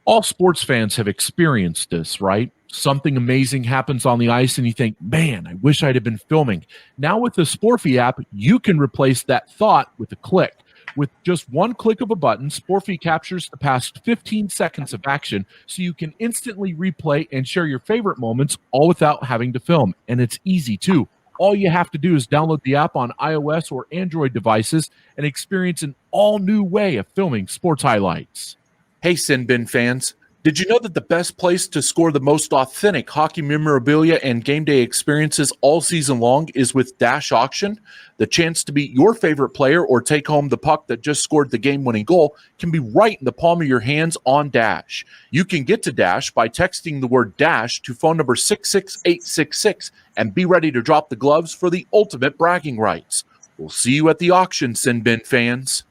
All sports fans have experienced this, right? Something amazing happens on the ice and you think, man, I wish I'd have been filming. Now with the Sporfy app, you can replace that thought with a click. With just one click of a button, Sporfy captures the past 15 seconds of action so you can instantly replay and share your favorite moments all without having to film. And it's easy too. All you have to do is download the app on iOS or Android devices and experience an all-new way of filming sports highlights. Hey, Sin Bin fans. Did you know that the best place to score the most authentic hockey memorabilia and game day experiences all season long is with Dash Auction? The chance to beat your favorite player or take home the puck that just scored the game-winning goal can be right in the palm of your hands on Dash. You can get to Dash by texting the word Dash to phone number 66866 and be ready to drop the gloves for the ultimate bragging rights. We'll see you at the auction, Sin Bin fans.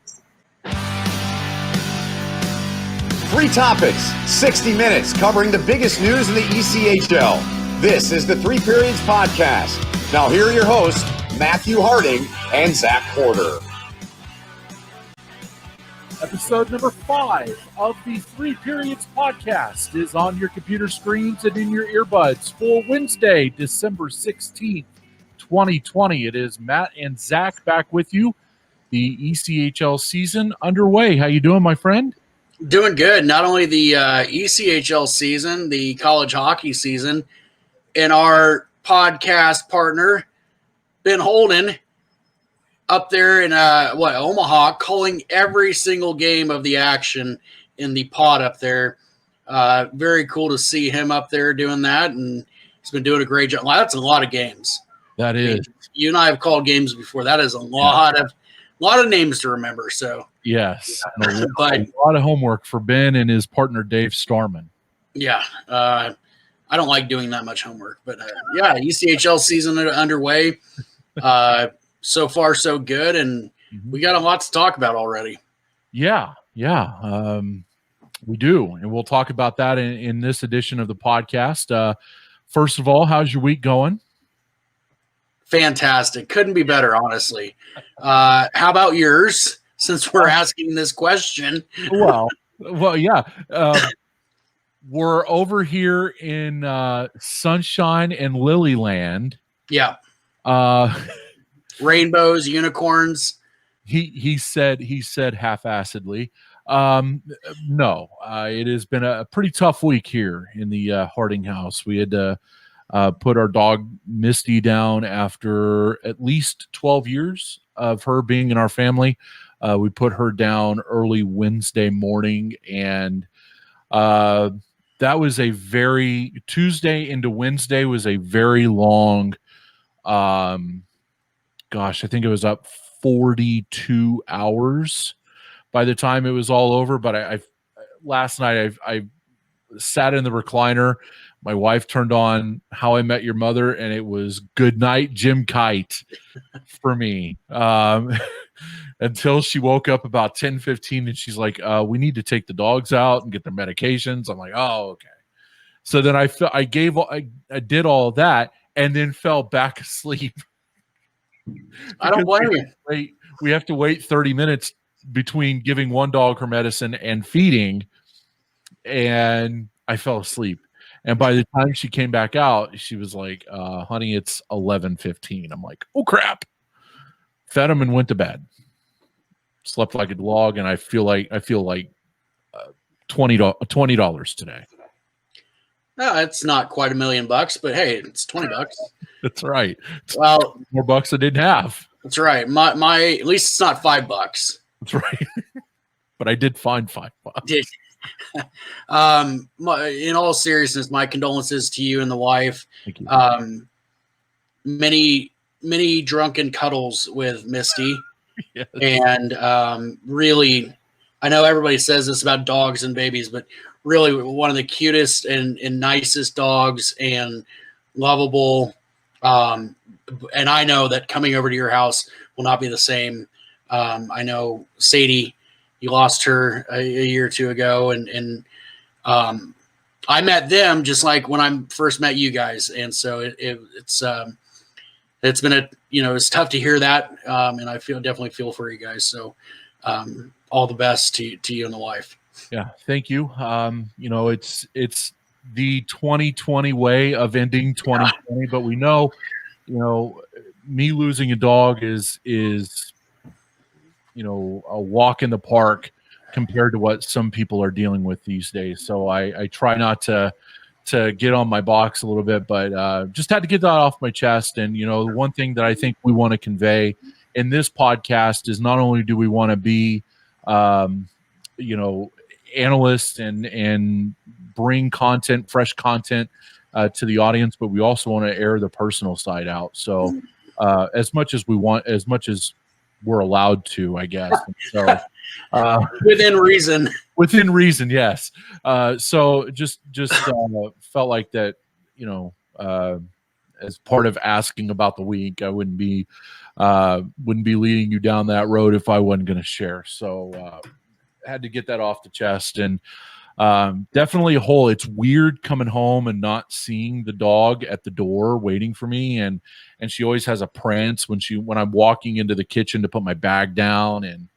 3 topics, 60 minutes covering the biggest news in the ECHL. This is the 3 Periods Podcast. Now here are your hosts, Matthew Harding and Zach Porter. Episode number 5 of the 3 Periods Podcast is on your computer screens and in your earbuds for Wednesday, December 16th, 2020. It is Matt and Zach back with you. The ECHL season underway. How you doing, my friend? Doing good. Not only the ECHL season, the college hockey season, and our podcast partner, Ben Holden, up there in Omaha, calling every single game of the action in the pod up there. Very cool to see him up there doing that, and he's been doing a great job. Well, that's a lot of games. That is. I mean, you and I have called games before. That is a lot of names to remember. So. Yes, a lot of homework for Ben and his partner Dave Starman. Yeah, I don't like doing that much homework, but ECHL season underway. So far, so good, and we got a lot to talk about already. Yeah, we do, and we'll talk about that in this edition of the podcast. First of all, how's your week going? Fantastic, couldn't be better, honestly. How about yours? Since we're asking this question. Well, yeah. We're over here in sunshine and Lilyland. Yeah. Rainbows, unicorns. He said half-assedly. No, it has been a pretty tough week here in the Harding house. We had to put our dog Misty down after at least 12 years of her being in our family. We put her down early Wednesday morning, and that was Tuesday into Wednesday was a very long, I think it was up 42 hours by the time it was all over. But last night I sat in the recliner. My wife turned on How I Met Your Mother, and it was Good Night, Jim Kite for me. Until she woke up about 10:15 and she's like, we need to take the dogs out and get their medications. I'm like, oh, okay. So then I did all of that and then fell back asleep. I don't blame you. We have to wait 30 minutes between giving one dog her medicine and feeding, and I fell asleep. And by the time she came back out, she was like, honey, it's 11:15. I'm like, oh, crap. Fed him and went to bed. Slept like a log, and I feel like $20 today. No, it's not quite $1 million, but hey, it's $20. That's right. Well, more bucks I didn't have. That's right. My at least it's not $5. That's right. But I did find $5. In all seriousness, my condolences to you and the wife. Thank you. Many drunken cuddles with Misty. Yes. And really, I know everybody says this about dogs and babies, but really one of the cutest and nicest dogs and lovable. And I know that coming over to your house will not be the same. I know Sadie, you lost her a year or two ago, and I met them just like when I first met you guys. And so it's been it's tough to hear that. And I definitely feel for you guys. So all the best to you and the wife. Yeah, thank you. It's the 2020 way of ending 2020, but we know, me losing a dog is a walk in the park compared to what some people are dealing with these days. So I try not to get on my box a little bit, but just had to get that off my chest. And the one thing that I think we want to convey in this podcast is not only do we want to be analysts and bring content, fresh content to the audience, but we also want to air the personal side out. So as much as we're allowed to, I guess. And so Within reason. Within reason, yes. So just felt like that, as part of asking about the week, I wouldn't be leading you down that road if I wasn't going to share. So had to get that off the chest. And definitely a hole. It's weird coming home and not seeing the dog at the door waiting for me, and she always has a prance when I'm walking into the kitchen to put my bag down, and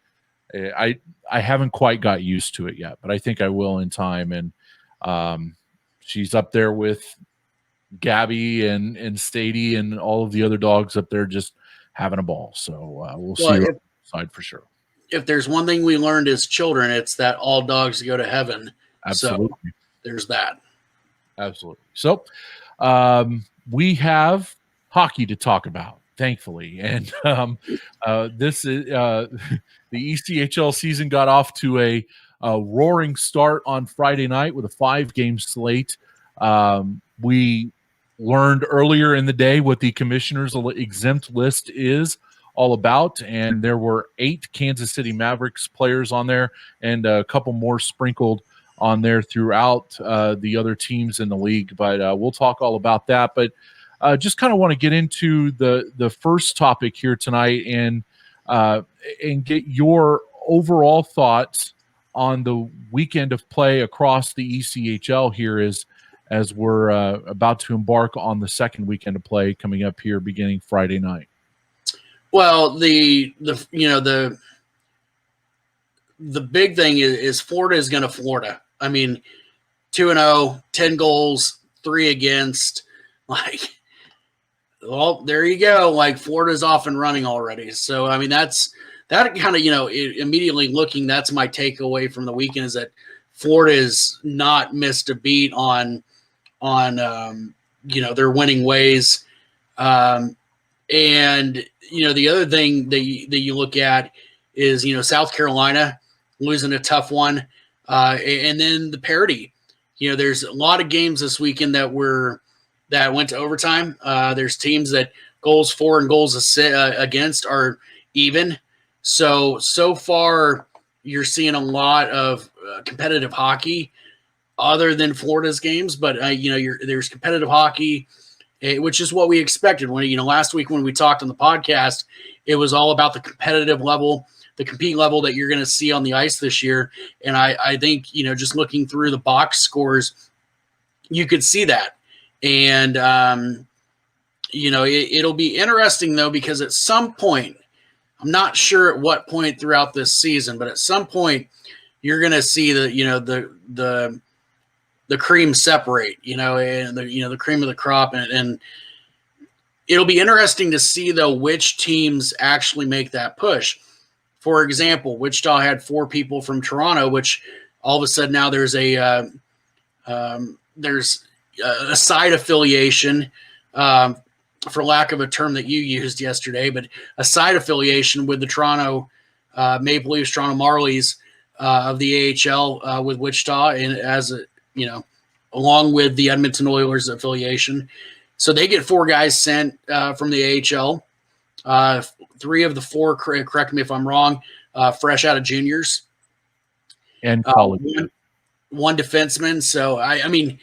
I haven't quite got used to it yet, but I think I will in time. And she's up there with Gabby and Stady and all of the other dogs up there just having a ball. So we'll see her side for sure. If there's one thing we learned as children, it's that all dogs go to heaven. Absolutely. So there's that. Absolutely. So we have hockey to talk about, thankfully. And this is the ECHL season got off to a roaring start on Friday night with a 5-game slate. We learned earlier in the day what the commissioner's exempt list is all about, and there were 8 Kansas City Mavericks players on there and a couple more sprinkled on there throughout the other teams in the league, but we'll talk all about that. But just kind of want to get into the first topic here tonight and get your overall thoughts on the weekend of play across the ECHL here as we're about to embark on the second weekend of play coming up here beginning Friday night. Well, the big thing is Florida is going to Florida. I mean, 2-0, 10 goals, 3 against. Like, well, there you go. Like, Florida's off and running already. So, I mean, that kind of, immediately looking, that's my takeaway from the weekend is that Florida has not missed a beat on their winning ways. And the other thing that you look at is, South Carolina losing a tough one. And then the parity, there's a lot of games this weekend that went to overtime. There's teams that goals for and goals against are even. So far you're seeing a lot of competitive hockey other than Florida's games, but there's competitive hockey, which is what we expected. When last week when we talked on the podcast, it was all about the competitive level, the compete level that you're going to see on the ice this year. And I think just looking through the box scores, you could see that. And it'll be interesting though, because at some point, I'm not sure at what point throughout this season, but at some point you're going to see the cream separate, and the cream of the crop, and it'll be interesting to see though which teams actually make that push. For example, Wichita had 4 people from Toronto, which all of a sudden now there's a side affiliation, for lack of a term that you used yesterday, but a side affiliation with the Toronto Maple Leafs, Toronto Marlies of the AHL with Wichita, and along with the Edmonton Oilers affiliation. So they get 4 guys sent from the AHL. 3 of the 4, correct me if I'm wrong, fresh out of juniors. And college. One defenseman. So, I mean,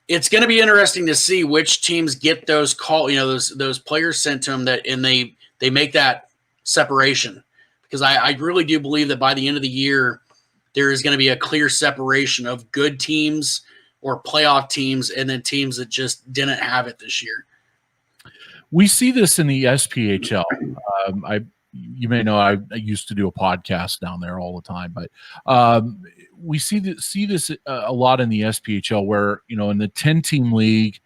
it's going to be interesting to see which teams get those those players sent to them and they make that separation, because I really do believe that by the end of the year, there is going to be a clear separation of good teams or playoff teams and then teams that just didn't have it this year. We see this in the SPHL. you may know I used to do a podcast down there all the time, but we see this a lot in the SPHL where, in the 10-team league,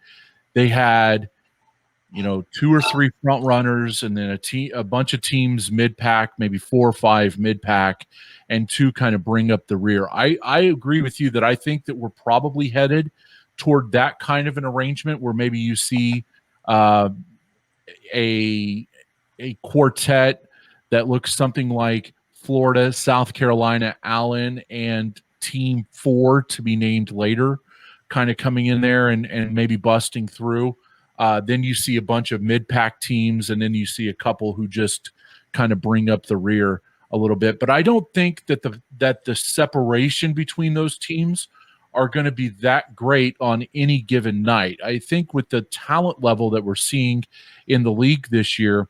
they had, 2 or 3 front runners and then a bunch of teams mid-pack, maybe 4 or 5 mid-pack, and 2 kind of bring up the rear. I agree with you that I think that we're probably headed toward that kind of an arrangement where maybe you see a quartet that looks something like Florida, South Carolina, Allen, and Team 4 to be named later, kind of coming in there and maybe busting through. Then you see a bunch of mid-pack teams, and then you see a couple who just kind of bring up the rear a little bit. But I don't think that the separation between those teams are going to be that great on any given night. I think with the talent level that we're seeing in the league this year,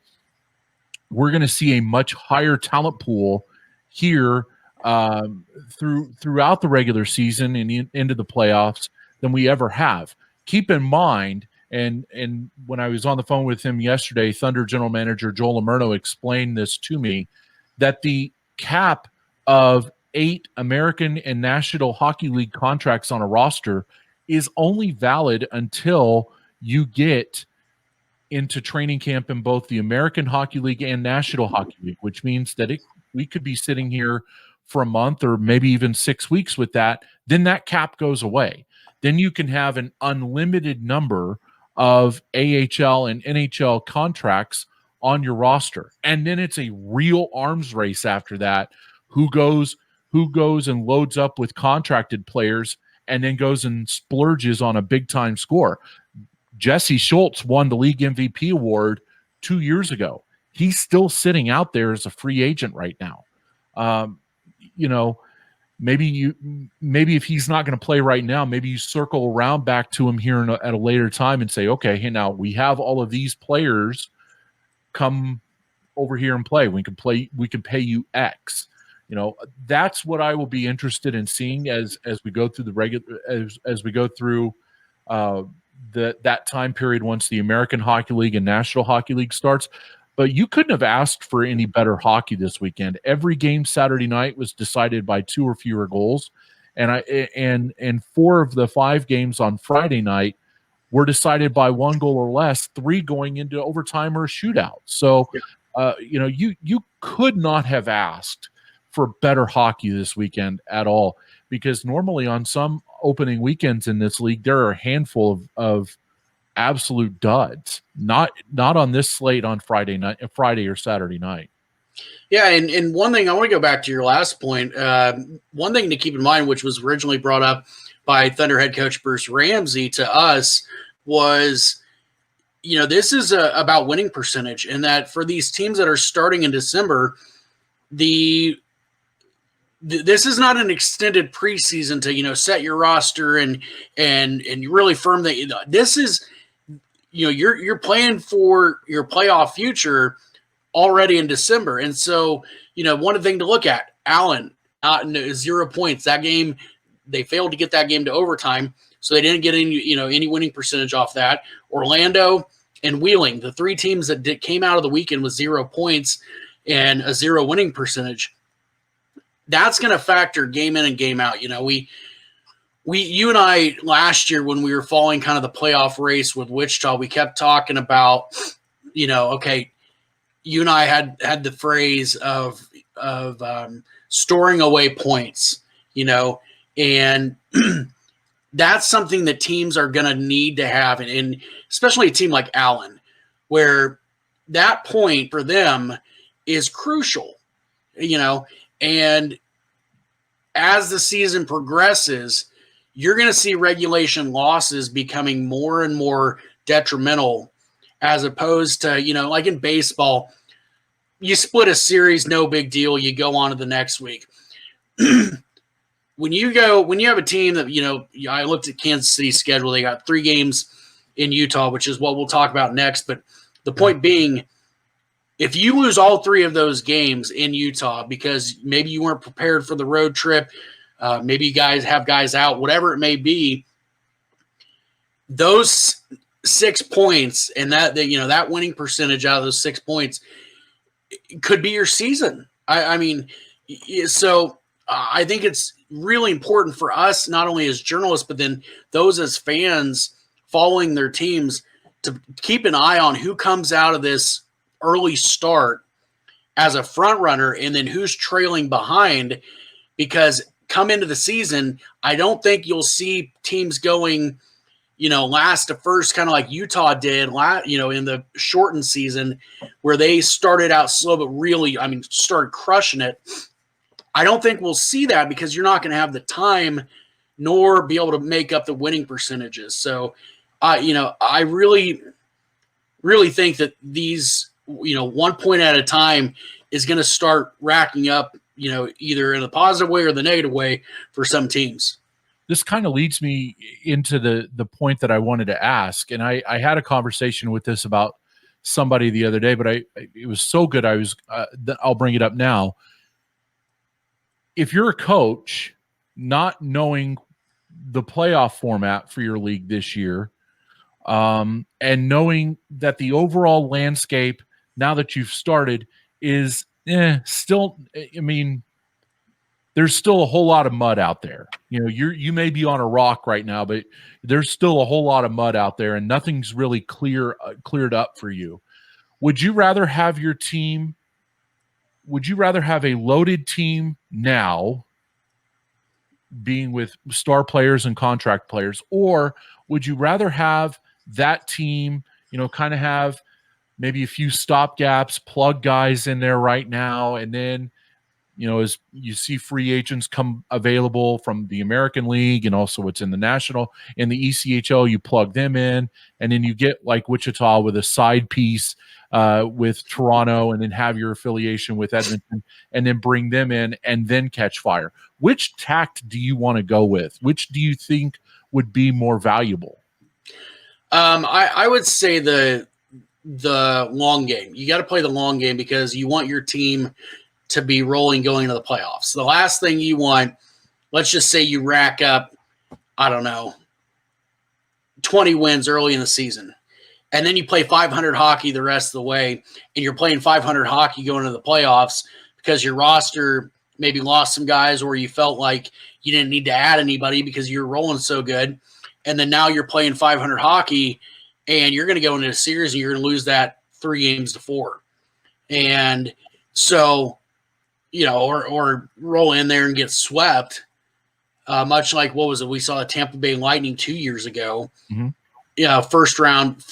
we're going to see a much higher talent pool here throughout the regular season and into the playoffs than we ever have. Keep in mind, and when I was on the phone with him yesterday, Thunder General Manager Joel Amerno explained this to me, that the cap of 8 American and National Hockey League contracts on a roster is only valid until you get into training camp in both the American Hockey League and National Hockey League, which means that we could be sitting here for a month or maybe even 6 weeks with that. Then that cap goes away. Then you can have an unlimited number of AHL and NHL contracts on your roster. And then it's a real arms race after that. Who goes and loads up with contracted players and then goes and splurges on a big-time score. Jesse Schultz won the league MVP award 2 years ago. He's still sitting out there as a free agent right now. Maybe if he's not going to play right now, maybe you circle around back to him here at a later time and say, okay, hey, now we have all of these players, come over here and play. We can pay you X. That's what I will be interested in seeing as we go through as we go through that time period once the American Hockey League and National Hockey League starts. But you couldn't have asked for any better hockey this weekend. Every game Saturday night was decided by 2 or fewer goals, and 4 of the 5 games on Friday night were decided by 1 goal or less, 3 going into overtime or a shootout. So, you could not have asked for better hockey this weekend at all, because normally on some opening weekends in this league, there are a handful of absolute duds. Not on this slate on Friday or Saturday night. Yeah, and one thing, I want to go back to your last point. One thing to keep in mind, which was originally brought up by Thunder head coach Bruce Ramsey to us, was, this is about winning percentage, and that for these teams that are starting in December, this is not an extended preseason to set your roster and really firm that. This is you're playing for your playoff future already in December, and so one thing to look at: Allen 0 points that game. They failed to get that game to overtime, so they didn't get any winning percentage off that. Orlando and Wheeling, the 3 teams that came out of the weekend with 0 points and a 0 winning percentage. That's going to factor game in and game out. You and I last year, when we were following kind of the playoff race with Wichita, we kept talking about, okay, you and I had the phrase of storing away points, and that's something that teams are going to need to have, and especially a team like Allen, where that point for them is crucial, and as the season progresses, you're going to see regulation losses becoming more and more detrimental, as opposed to, like in baseball, you split a series, no big deal. You go on to the next week. When you have a team that, I looked at Kansas City's schedule. They got 3 games in Utah, which is what we'll talk about next. But the point being, if you lose all 3 of those games in Utah because maybe you weren't prepared for the road trip, maybe you guys have guys out, whatever it may be, those 6 points and that winning percentage out of those 6 points, it could be your season. I mean, so I think it's really important for us, not only as journalists, but then those as fans following their teams, to keep an eye on who comes out of this early start as a front runner and then who's trailing behind, because come into the season, I don't think you'll see teams going, last to first, kind of like Utah did, in the shortened season where they started out slow, but really, started crushing it. I don't think we'll see that because you're not going to have the time nor be able to make up the winning percentages. So, I really, really think that these, 1 point at a time is going to start racking up, either in the positive way or the negative way for some teams. This kind of leads me into the point that I wanted to ask. And I had a conversation with this about somebody the other day, but it was so good. I'll bring it up now. If you're a coach, not knowing the playoff format for your league this year, and knowing that the overall landscape, now that you've started, is still, there's still a whole lot of mud out there. You may be on a rock right now, but there's still a whole lot of mud out there, and nothing's really cleared up for you. Would you rather have your team? Would you rather have a loaded team now, being with star players and contract players, or would you rather have that team, kind of have maybe a few stopgaps, plug guys in there right now, and then, as you see free agents come available from the American League and also what's in the National, in the ECHL, you plug them in, and then you get like Wichita with a side piece with Toronto, and then have your affiliation with Edmonton, and then bring them in and then catch fire. Which tact do you want to go with? Which do you think would be more valuable? I would say the long game. You got to play the long game because you want your team to be rolling going into the playoffs. The last thing you want, let's just say you rack up, 20 wins early in the season, and then you play 500 hockey the rest of the way, and you're playing 500 hockey going into the playoffs because your roster maybe lost some guys, or you felt like you didn't need to add anybody because you're rolling so good. And then now you're playing 500 hockey, and you're going to go into a series and you're going to lose that 3-4. And so, or roll in there and get swept, much like, what was it? We saw the Tampa Bay Lightning 2 years ago, first round,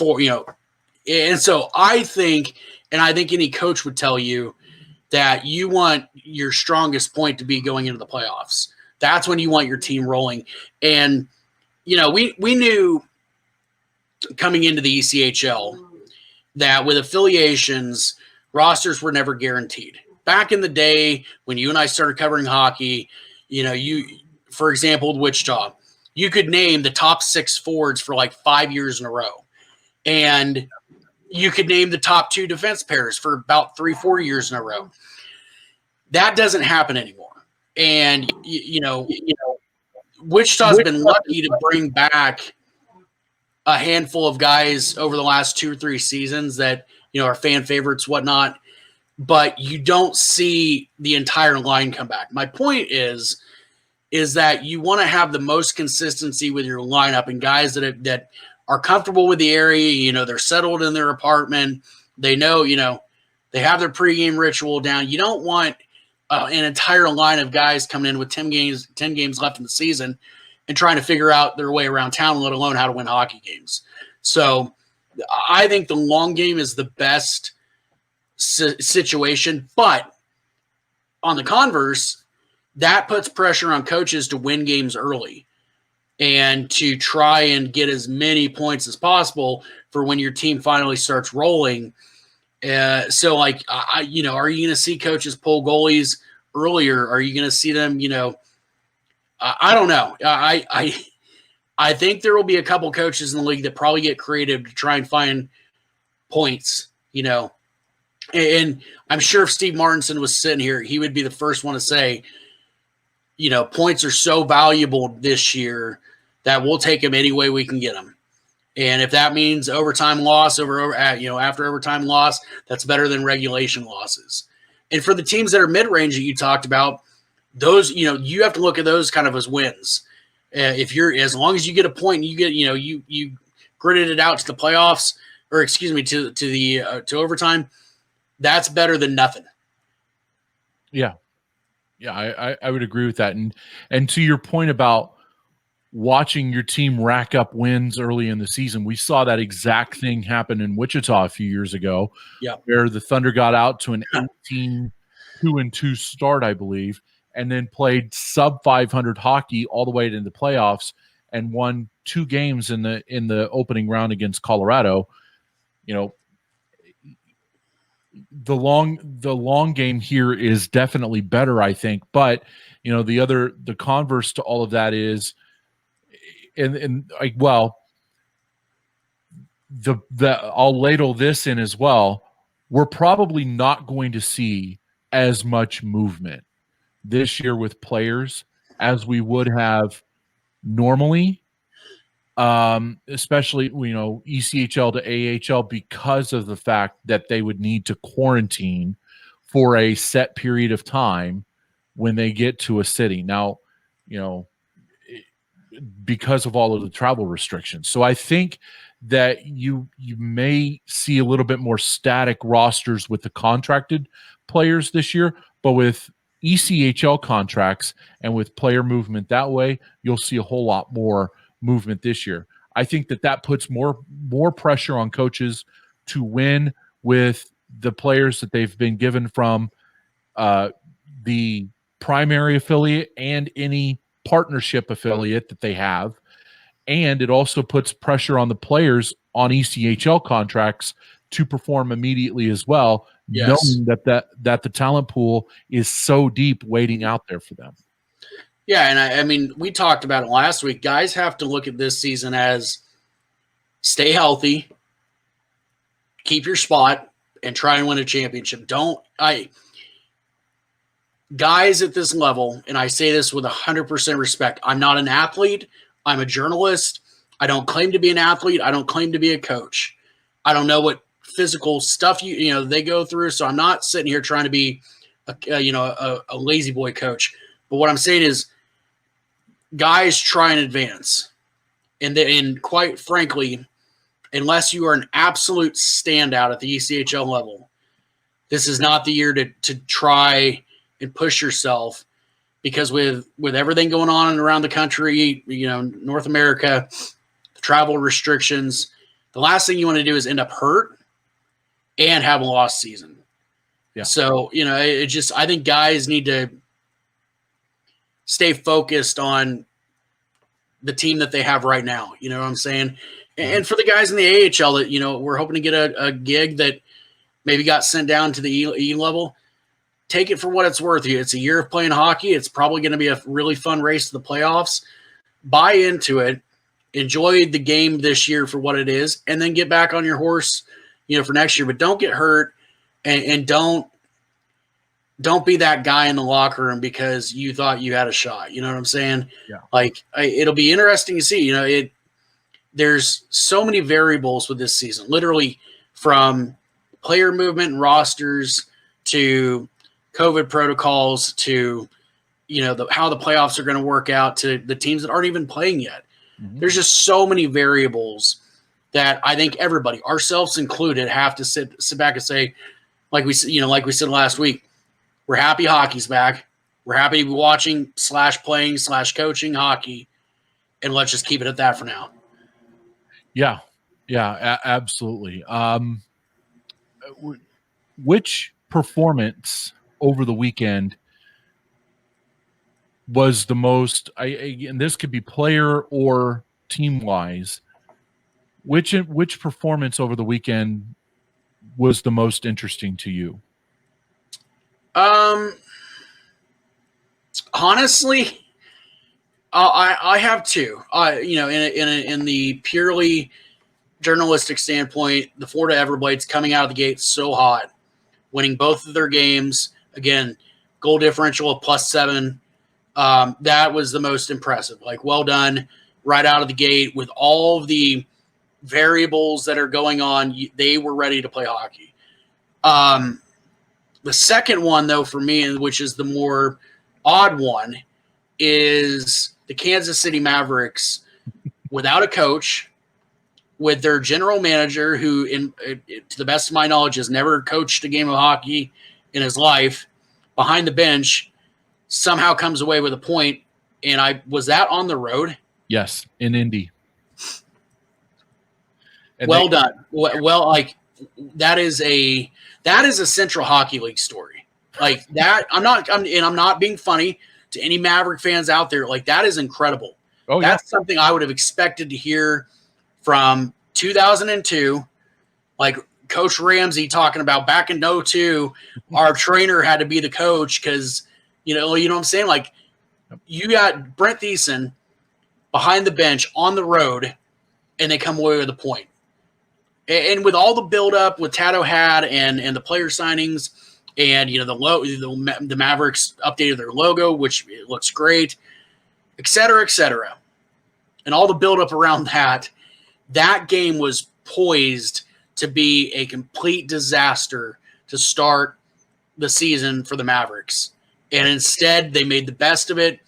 and so I think any coach would tell you that you want your strongest point to be going into the playoffs. That's when you want your team rolling. And, we knew coming into the ECHL that with affiliations, rosters were never guaranteed. Back in the day when you and I started covering hockey, for example, with Wichita, you could name the top 6 forwards for like 5 years in a row. And you could name the top 2 defense pairs for about 3-4 years in a row. That doesn't happen anymore. And, Wichita's been lucky to bring back a handful of guys over the last 2 or 3 seasons that, are fan favorites, whatnot, but you don't see the entire line come back. My point is that you want to have the most consistency with your lineup and guys that are comfortable with the area. They're settled in their apartment. They know, they have their pregame ritual down. You don't want an entire line of guys coming in with 10 games left in the season and trying to figure out their way around town, let alone how to win hockey games. So I think the long game is the best situation, but on the converse, that puts pressure on coaches to win games early and to try and get as many points as possible for when your team finally starts rolling. So, are you going to see coaches pull goalies earlier? Are you going to see them, I don't know. I think there will be a couple coaches in the league that probably get creative to try and find points, And I'm sure if Steve Martinson was sitting here, he would be the first one to say, points are so valuable this year that we'll take them any way we can get them. And if that means overtime loss after overtime loss, that's better than regulation losses. And for the teams that are mid-range that you talked about, those, you have to look at those kind of as wins. As long as you get a point and you get, you gritted it out to the playoffs, or excuse me, to overtime, that's better than nothing. Yeah. Yeah, I would agree with that. And to your point about watching your team rack up wins early in the season, we saw that exact thing happen in Wichita a few years ago, where the Thunder got out to an 18-2-2 start, I believe, and then played sub 500 hockey all the way into the playoffs and won 2 games in the opening round against Colorado. The long game here is definitely better, I think. But the converse to all of that is, I'll ladle this in as well. We're probably not going to see as much movement this year with players as we would have normally, especially ECHL to AHL, because of the fact that they would need to quarantine for a set period of time when they get to a city. Now, because of all of the travel restrictions. So I think that you may see a little bit more static rosters with the contracted players this year, but with ECHL contracts and with player movement that way, you'll see a whole lot more movement this year. I think that puts more pressure on coaches to win with the players that they've been given from the primary affiliate and any partnership affiliate that they have. And it also puts pressure on the players on ECHL contracts to perform immediately as well, knowing that the talent pool is so deep waiting out there for them. Yeah, and I mean, we talked about it last week. Guys have to look at this season as stay healthy, keep your spot, and try and win a championship. Guys at this level, and I say this with 100% respect, I'm not an athlete. I'm a journalist. I don't claim to be an athlete. I don't claim to be a coach. I don't know what physical stuff they go through, so I'm not sitting here trying to be a lazy boy coach. But what I'm saying is, guys try and advance, and quite frankly, unless you are an absolute standout at the ECHL level, this is not the year to try and push yourself, because with everything going on around the country, North America, travel restrictions, the last thing you want to do is end up hurt and have a lost season. Yeah. So, I think guys need to stay focused on the team that they have right now. You know what I'm saying? And for the guys in the AHL that, we're hoping to get a gig that maybe got sent down to the E level, take it for what it's worth. It's a year of playing hockey. It's probably going to be a really fun race to the playoffs. Buy into it. Enjoy the game this year for what it is, and then get back on your horse, for next year. But don't get hurt, and don't be that guy in the locker room because you thought you had a shot. You know what I'm saying? Yeah. It'll be interesting to see. There's so many variables with this season, literally from player movement and rosters to COVID protocols to, how the playoffs are going to work out to the teams that aren't even playing yet. Mm-hmm. There's just so many variables that I think everybody, ourselves included, have to sit back and say, like we said last week, we're happy hockey's back. We're happy to be watching / playing / coaching hockey, and let's just keep it at that for now. Yeah, absolutely. Which performance over the weekend was the most? And this could be player or team wise. Which performance over the weekend was the most interesting to you? Honestly, I have two. In the purely journalistic standpoint, the Florida Everblades coming out of the gate so hot, winning both of their games. Again, goal differential of +7. That was the most impressive. Well done right out of the gate with all of the variables that are going on, they were ready to play hockey. The second one, though, for me, which is the more odd one, is the Kansas City Mavericks without a coach, with their general manager who, to the best of my knowledge, has never coached a game of hockey in his life, behind the bench, somehow comes away with a point. And was that on the road? Yes, in Indy. And well done. Well, like that is a Central Hockey League story. Like that, I'm not being funny to any Maverick fans out there. Like that is incredible. Oh, that's something I would have expected to hear from 2002, like Coach Ramsey talking about back in 2002, our trainer had to be the coach because, you know what I'm saying? Like you got Brent Thiessen behind the bench on the road and they come away with a point. And with all the buildup with Tato had and the player signings and, you know, the Mavericks updated their logo, which looks great, et cetera, and all the buildup around that game was poised to be a complete disaster to start the season for the Mavericks. And instead, they made the best of it.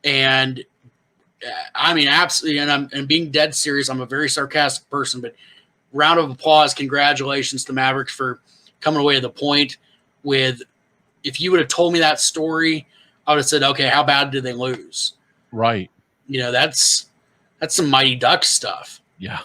And I mean, absolutely, and I'm being dead serious. I'm a very sarcastic person, but round of applause, congratulations to Mavericks for coming away with a point. If you would have told me that story, I would have said, okay, how bad did they lose? Right. You know, that's some Mighty Ducks stuff. Yeah.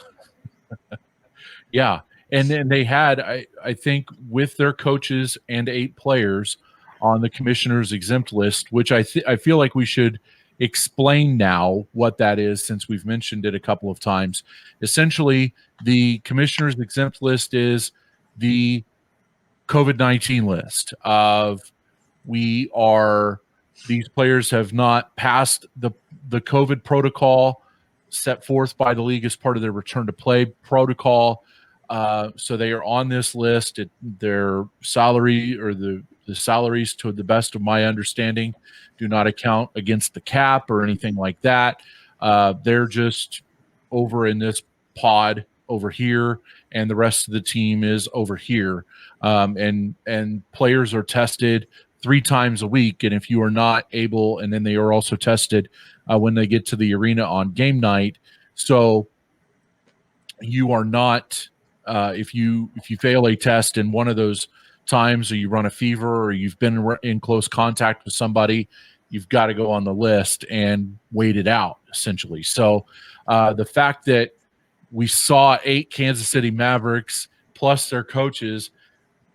Yeah. And then they had, I think, with their coaches and 8 players on the commissioner's exempt list, which I feel like we should explain now what that is since we've mentioned it a couple of times. Essentially, the commissioner's exempt list is the COVID-19 list of these players have not passed the COVID protocol set forth by the league as part of their return to play protocol. So they are on this list. Their salary or the salaries, to the best of my understanding, do not account against the cap or anything like that. They're just over in this pod over here, and the rest of the team is over here. And players are tested 3 times a week. And if you are not able, and then they are also tested when they get to the arena on game night. So you are not, if you fail a test in one of those times, or you run a fever, or you've been in close contact with somebody, you've got to go on the list and wait it out, essentially. So the fact that we saw 8 Kansas City Mavericks plus their coaches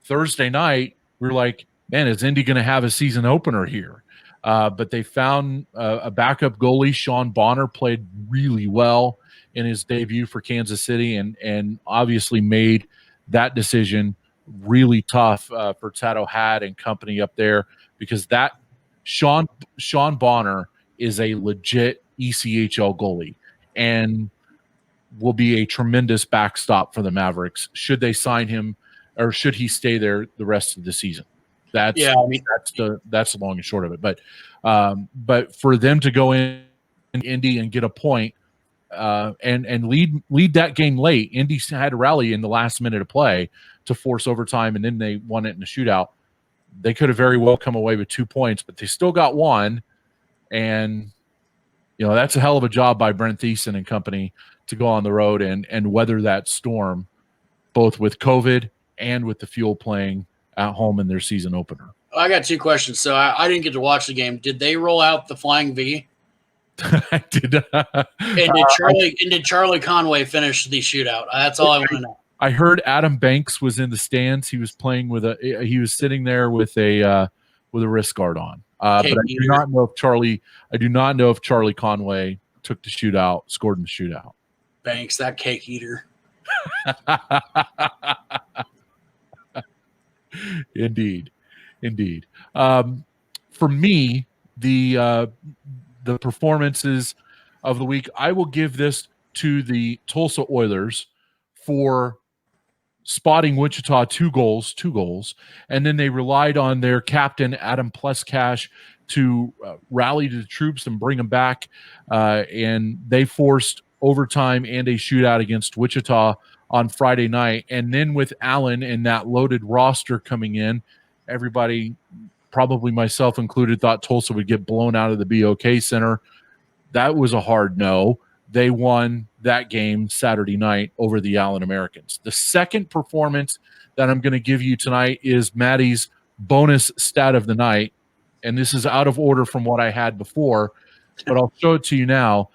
Thursday night, we were like, man, is Indy going to have a season opener here? But they found a backup goalie. Sean Bonner played really well in his debut for Kansas City, and obviously made that decision really tough for Tato Had and company up there, because that Sean Bonner is a legit ECHL goalie and will be a tremendous backstop for the Mavericks should they sign him, or should he stay there the rest of the season. That's the long and short of it. But for them to go in Indy and get a point and lead that game late, Indy had to rally in the last minute of play to force overtime, and then they won it in a shootout. They could have very well come away with 2 points, but they still got one. And you know, that's a hell of a job by Brent Thiessen and company to go on the road and weather that storm, both with COVID and with the Fuel playing at home in their season opener. I got 2 questions. So I didn't get to watch the game. Did they roll out the Flying V? I did. And did Charlie Conway finish the shootout? That's all I want to know. I heard Adam Banks was in the stands. He was playing he was sitting there with a wrist guard on. But I do not know if Charlie Conway took the shootout, scored in the shootout. Banks, that cake eater. Indeed. For me, the performances of the week, I will give this to the Tulsa Oilers for spotting Wichita 2 goals, and then they relied on their captain Adam Pleskash to rally to the troops and bring them back, and they forced overtime and a shootout against Wichita on Friday night. And then with Allen and that loaded roster coming in, everybody, probably myself included, thought Tulsa would get blown out of the BOK Center. That was a hard no. They won that game Saturday night over the Allen Americans. The second performance that I'm going to give you tonight is Matty's bonus stat of the night. And this is out of order from what I had before, but I'll show it to you now.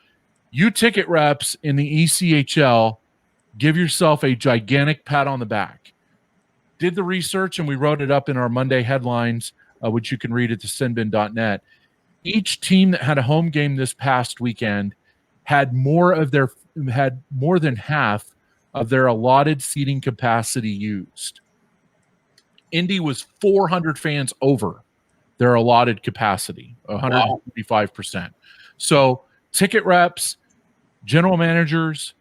You ticket reps in the ECHL, give yourself a gigantic pat on the back. Did the research, and we wrote it up in our Monday headlines, which you can read at thesinbin.net. Each team that had a home game this past weekend had more than half of their allotted seating capacity used. Indy was 400 fans over their allotted capacity, 155%. So ticket reps, general managers,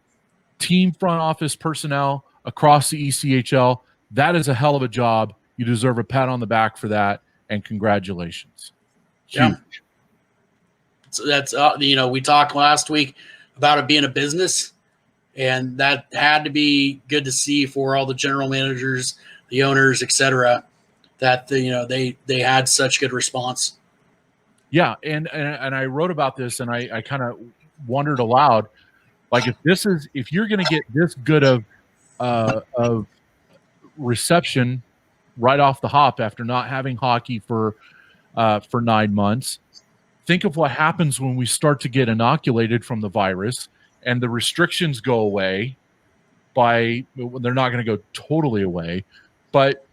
team front office personnel across the ECHL, that is a hell of a job. You deserve a pat on the back for that, and congratulations. Huge. Yeah. So that's, we talked last week about it being a business, and that had to be good to see for all the general managers, the owners, et cetera, that they had such good response. Yeah, and I wrote about this, and I kind of wondered aloud, like if you're going to get this good of reception right off the hop after not having hockey for 9 months, think of what happens when we start to get inoculated from the virus and the restrictions go away. They're not going to go totally away, but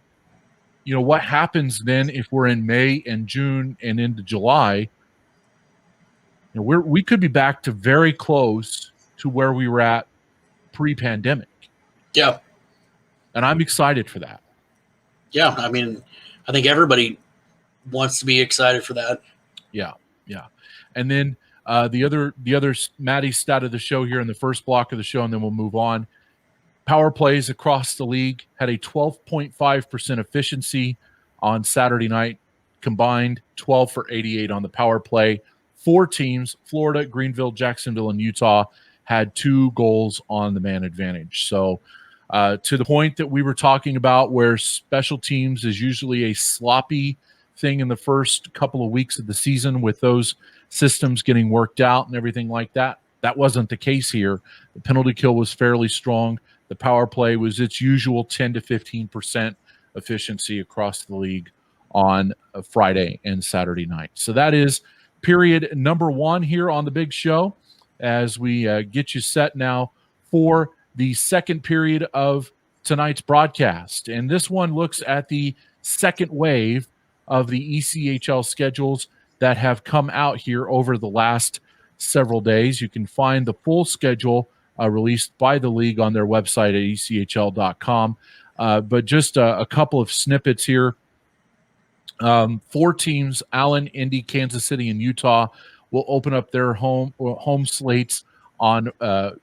what happens then if we're in May and June and into July? We could be back to very close to where we were at pre-pandemic. Yeah. And I'm excited for that. Yeah. I mean, I think everybody wants to be excited for that. Yeah. Yeah. And then the other Matty stat of the show here in the first block of the show, and then we'll move on. Power plays across the league had a 12.5% efficiency on Saturday night, combined 12 for 88 on the power play. 4 teams, Florida, Greenville, Jacksonville, and Utah, had 2 goals on the man advantage. So to the point that we were talking about where special teams is usually a sloppy thing in the first couple of weeks of the season with those systems getting worked out and everything like that, that wasn't the case here. The penalty kill was fairly strong. The power play was its usual 10 to 15% efficiency across the league on a Friday and Saturday night. So that is period number 1 here on the big show as we get you set now for the second period of tonight's broadcast. And this one looks at the second wave of the ECHL schedules that have come out here over the last several days. You can find the full schedule released by the league on their website at echl.com. But just a couple of snippets here. 4 teams, Allen, Indy, Kansas City, and Utah, will open up their home slates on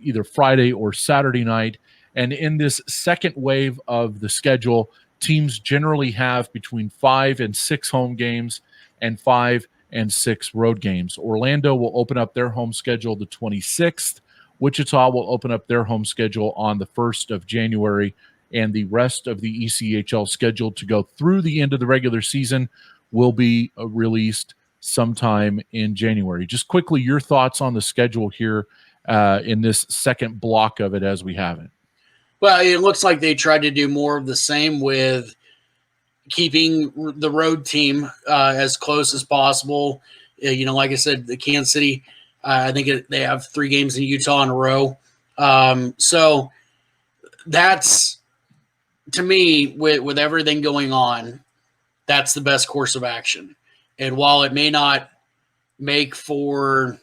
either Friday or Saturday night. And in this second wave of the schedule, teams generally have between 5 and 6 home games and 5 and 6 road games. Orlando will open up their home schedule the 26th. Wichita will open up their home schedule on the 1st of January, and the rest of the ECHL schedule to go through the end of the regular season will be released sometime in January. Just quickly, your thoughts on the schedule here in this second block of it as we have it. Well, it looks like they tried to do more of the same with keeping the road team as close as possible. Like I said, the Kansas City, I think they have 3 games in Utah in a row. So that's, to me, with everything going on, that's the best course of action. And while it may not make for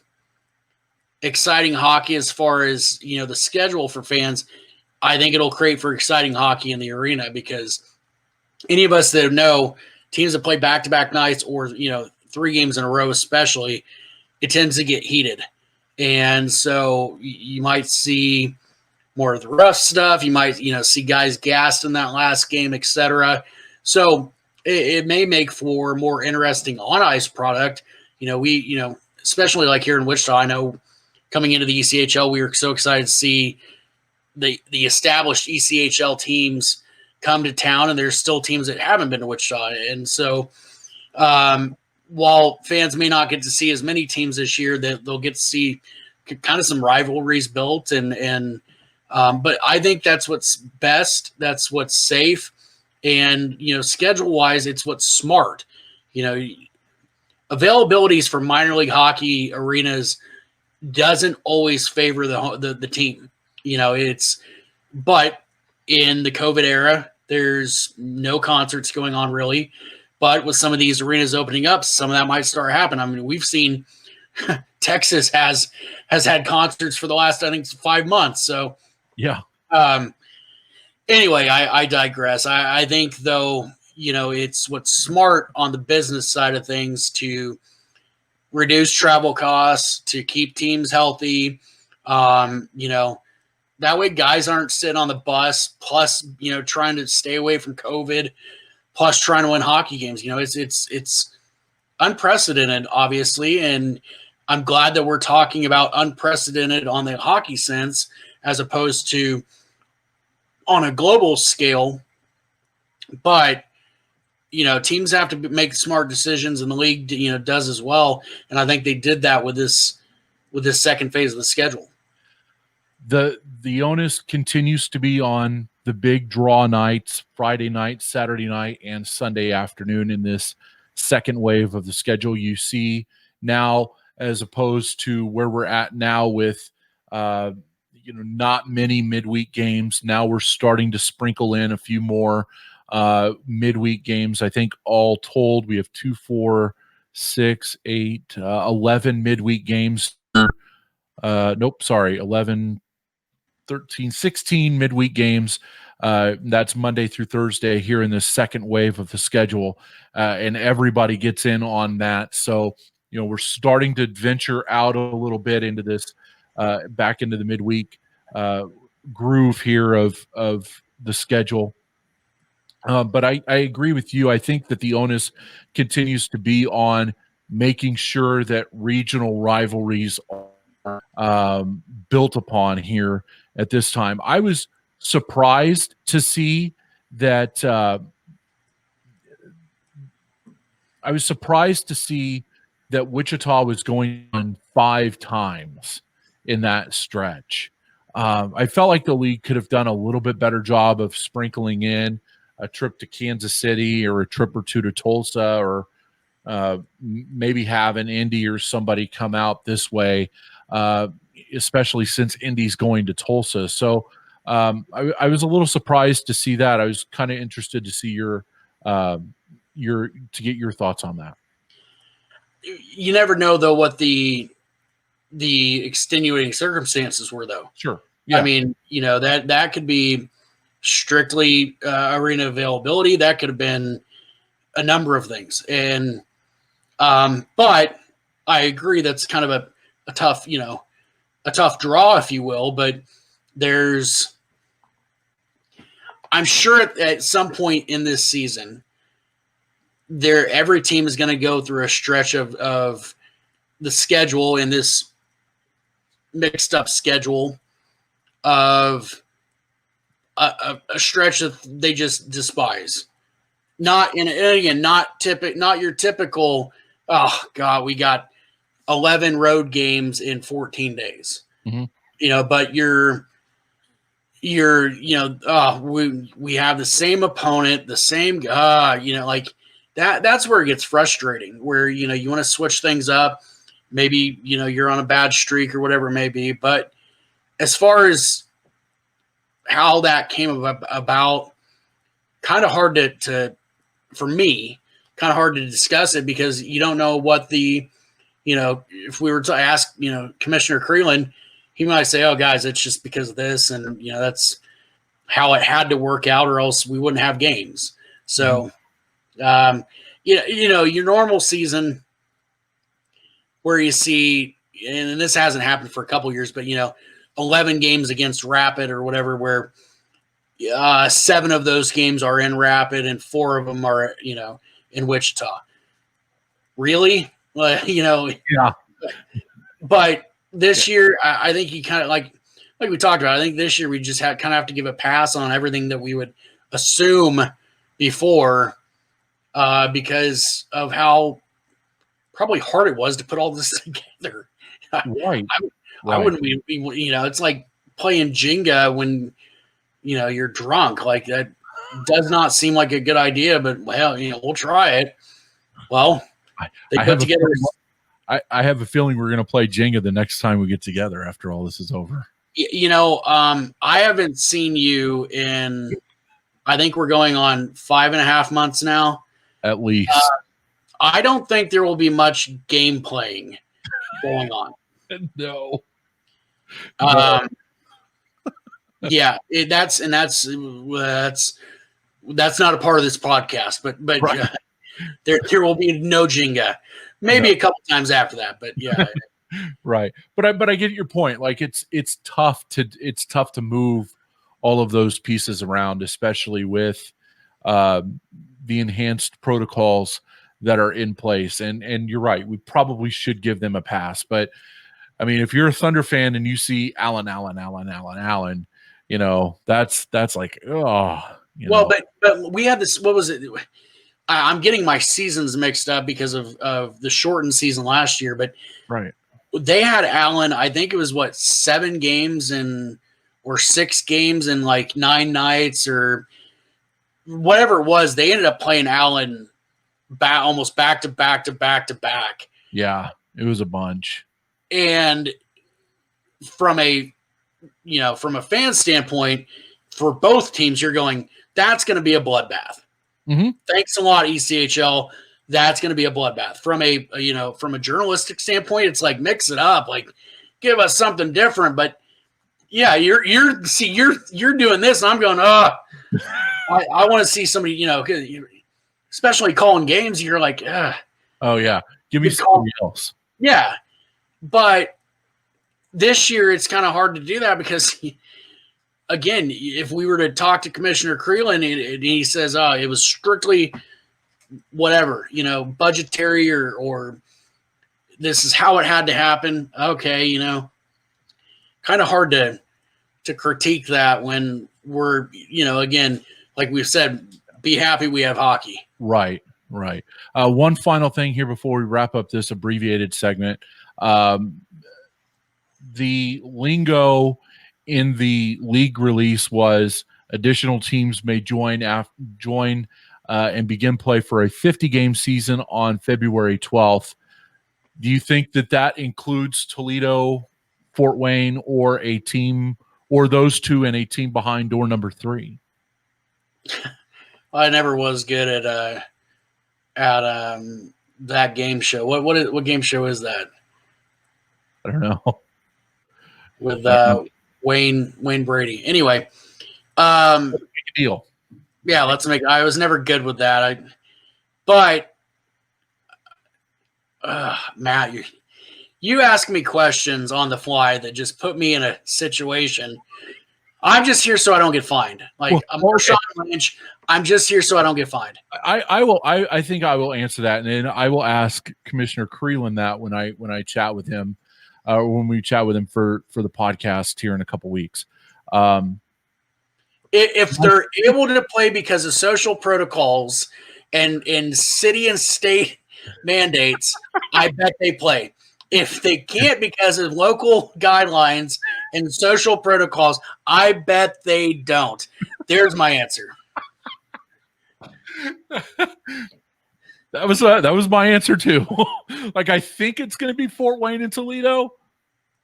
exciting hockey as far as, the schedule for fans, I think it'll create for exciting hockey in the arena, because any of us that know teams that play back-to-back nights or, 3 games in a row especially, it tends to get heated. And so you might see more of the rough stuff. You might, see guys gassed in that last game, et cetera. So it may make for more interesting on-ice product. Especially like here in Wichita, I know coming into the ECHL, we were so excited to see the established ECHL teams come to town, and there's still teams that haven't been to Wichita. And so while fans may not get to see as many teams this year, they'll get to see kind of some rivalries built. But I think that's what's best. That's what's safe. And, schedule-wise, it's what's smart. Availabilities for minor league hockey arenas doesn't always favor the team. But in the COVID era, there's no concerts going on really. But with some of these arenas opening up, some of that might start happening. I mean, we've seen Texas has had concerts for the last, I think, 5 months. So yeah. Anyway, I digress. I think, though, it's what's smart on the business side of things to reduce travel costs, to keep teams healthy. That way guys aren't sitting on the bus, plus, trying to stay away from COVID, plus trying to win hockey games. It's unprecedented, obviously, and I'm glad that we're talking about unprecedented on the hockey sense as opposed to on a global scale. But teams have to make smart decisions, and the league does as well, and I think they did that with this second phase of the schedule. The onus continues to be on the big draw nights, Friday night, Saturday night, and Sunday afternoon in this second wave of the schedule. You see now, as opposed to where we're at now with not many midweek games. Now we're starting to sprinkle in a few more midweek games. I think all told, we have 2, 4, 6, 8, 11 midweek games. 11, 13, 16 midweek games. That's Monday through Thursday here in this second wave of the schedule. And everybody gets in on that. So, we're starting to venture out a little bit into this, back into the midweek groove here of the schedule. But I agree with you. I think that the onus continues to be on making sure that regional rivalries are built upon here at this time. I was surprised to see that Wichita was going on 5 times in that stretch. I felt like the league could have done a little bit better job of sprinkling in a trip to Kansas City or a trip or two to Tulsa, or maybe have an Indy or somebody come out this way, especially since Indy's going to Tulsa. So I was a little surprised to see that. I was kind of interested to see to get your thoughts on that. You never know, though, what the extenuating circumstances were, though. Sure. Yeah. I mean, that could be strictly arena availability. That could have been a number of things. And but I agree that's kind of a tough, a tough draw, if you will. But I'm sure at some point in this season, every team is going to go through a stretch of the schedule, in this mixed up schedule of a stretch that they just despise. Not your typical, oh God, we got 11 road games in 14 days. Mm-hmm. But we have the same opponent, the same like that's where it gets frustrating, where you want to switch things up. Maybe you're on a bad streak or whatever it may be. But as far as how that came about, kind of hard for me, kind of hard to discuss it, because you don't know what if we were to ask, Commissioner Crelin, he might say, oh, guys, it's just because of this. And, that's how it had to work out, or else we wouldn't have games. So, your normal season where you see, and this hasn't happened for a couple of years, but, 11 games against Rapid or whatever, where 7 of those games are in Rapid and 4 of them are, in Wichita. Really? Yeah. But this year, I think you kind of like we talked about. I think this year we just kind of have to give a pass on everything that we would assume before, because of how probably hard it was to put all this together. Right. I wouldn't be, it's like playing Jenga when, you're drunk. Like, that does not seem like a good idea, but well, we'll try it. Well, they put together. I have a feeling we're going to play Jenga the next time we get together after all this is over. I haven't seen you in, I think we're going on 5.5 months now. At least. I don't think there will be much game playing going on. No. Yeah, that's not a part of this podcast, but right. There will be no Jenga. Maybe a couple times after that, but yeah. Right. But I get your point. Like it's tough to move all of those pieces around, especially with the enhanced protocols that are in place. And you're right. We probably should give them a pass. But I mean, if you're a Thunder fan and you see Allen, that's like, Well, but we had this, what was it? I'm getting my seasons mixed up because of the shortened season last year, but right. They had Allen, I think it was 7 games or 6 games in like 9 nights or whatever it was. They ended up playing Allen almost back to back. Yeah, it was a bunch. And from a fan standpoint, for both teams, you're going, that's going to be a bloodbath. Mm-hmm. Thanks a lot, ECHL. That's going to be a bloodbath. From a journalistic standpoint, it's like mix it up, like give us something different. But yeah, you're doing this, and I'm going, I want to see somebody, especially calling games. You're like, oh yeah, give me somebody else. Yeah, but this year it's kind of hard to do that because, again, if we were to talk to Commissioner Crelin and he says, it was strictly whatever, budgetary or this is how it had to happen. Okay. Kind of hard to critique that when we're, again, like we've said, be happy we have hockey. Right. One final thing here before we wrap up this abbreviated segment. The lingo in the league release was additional teams may join and begin play for a 50-game season on February 12th. Do you think that includes Toledo, Fort Wayne, or a team, or those two and a team behind door number 3? I never was good at that game show. What game show is that? I don't know. With Wayne Brady. Anyway, make a deal. Yeah, I was never good with that. But Matt, you ask me questions on the fly that just put me in a situation. I'm just here so I don't get fined. I'm Marshawn Lynch. I'm just here so I don't get fined. I think I will answer that, and then I will ask Commissioner Crelin that when I chat with him, when we chat with him for the podcast here in a couple weeks. If they're able to play because of social protocols and city and state mandates, I bet they play. If they can't because of local guidelines and social protocols, I bet they don't. There's my answer. That was my answer too. I think it's going to be Fort Wayne and Toledo,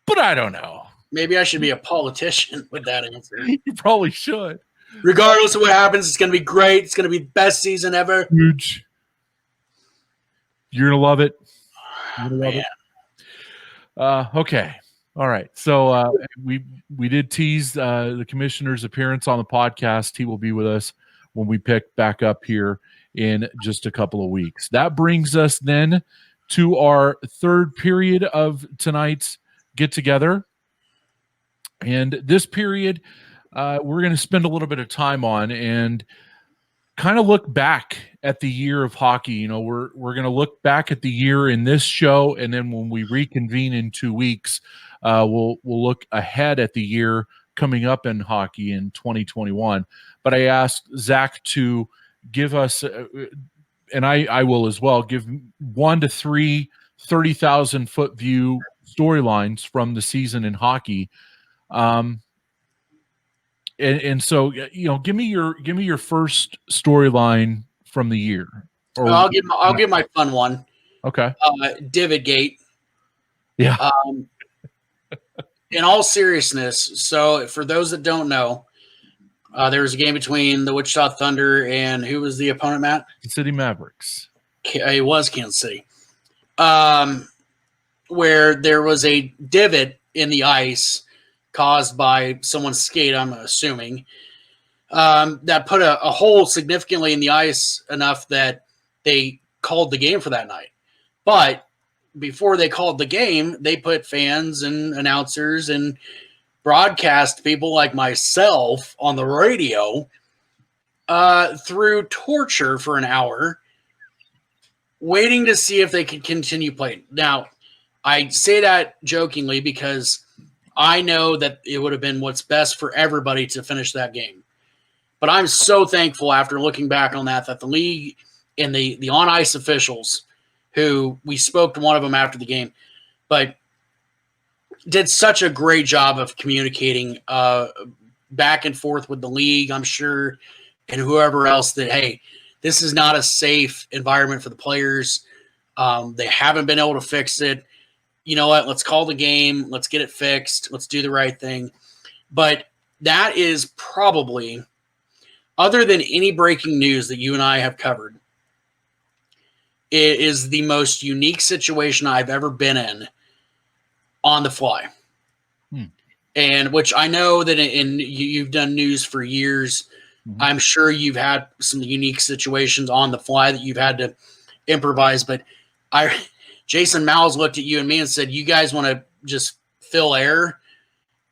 but I don't know. Maybe I should be a politician with that answer. You probably should. Regardless of what happens, it's going to be great. It's going to be the best season ever. Huge. You're going to love it. Okay. All right. So we did tease the commissioner's appearance on the podcast. He will be with us when we pick back up here in just a couple of weeks. That brings us then to our third period of tonight's get-together. And this period, we're going to spend a little bit of time on and kind of look back at the year of hockey. We're going to look back at the year in this show, and then when we reconvene in 2 weeks, we'll look ahead at the year coming up in hockey in 2021. But I asked Zach to give us, and I will as well, give 1 to 3 30,000-foot view storylines from the season in hockey. And so, give me your first storyline from the year. Or I'll give my fun one. Okay. Divot Gate. Yeah. In all seriousness, so for those that don't know, there was a game between the Wichita Thunder and who was the opponent, Matt? City Mavericks. It was Kansas City. Where there was a divot in the ice caused by someone's skate, I'm assuming, that put a hole significantly in the ice enough that they called the game for that night. But before they called the game, they put fans and announcers and broadcast people like myself on the radio through torture for an hour, waiting to see if they could continue playing. Now, I say that jokingly because I know that it would have been what's best for everybody to finish that game. But I'm so thankful after looking back on that the league and the on-ice officials, who we spoke to one of them after the game, but did such a great job of communicating back and forth with the league, I'm sure, and whoever else that, hey, this is not a safe environment for the players. They haven't been able to fix it. You know what? Let's call the game. Let's get it fixed. Let's do the right thing. But that is probably, other than any breaking news that you and I have covered, it is the most unique situation I've ever been in on the fly. And which I know that you've done news for years. Mm-hmm. I'm sure you've had some unique situations on the fly that you've had to improvise. But Jason Miles looked at you and me and said, you guys want to just fill air?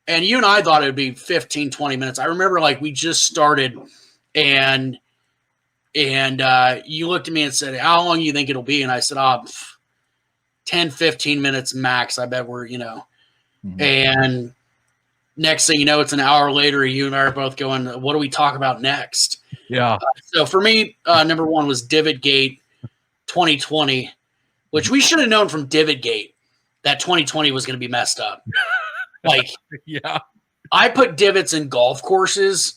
And you and I thought it would be 15, 20 minutes. I remember we just started and you looked at me and said, how long do you think it'll be? And I said, 10, 15 minutes max. I bet we're, Mm-hmm. And next thing you know, it's an hour later, you and I are both going, what do we talk about next? Yeah. So for me, number one was Divot Gate 2020, which we should have known from Divot Gate that 2020 was going to be messed up. Yeah. I put divots in golf courses,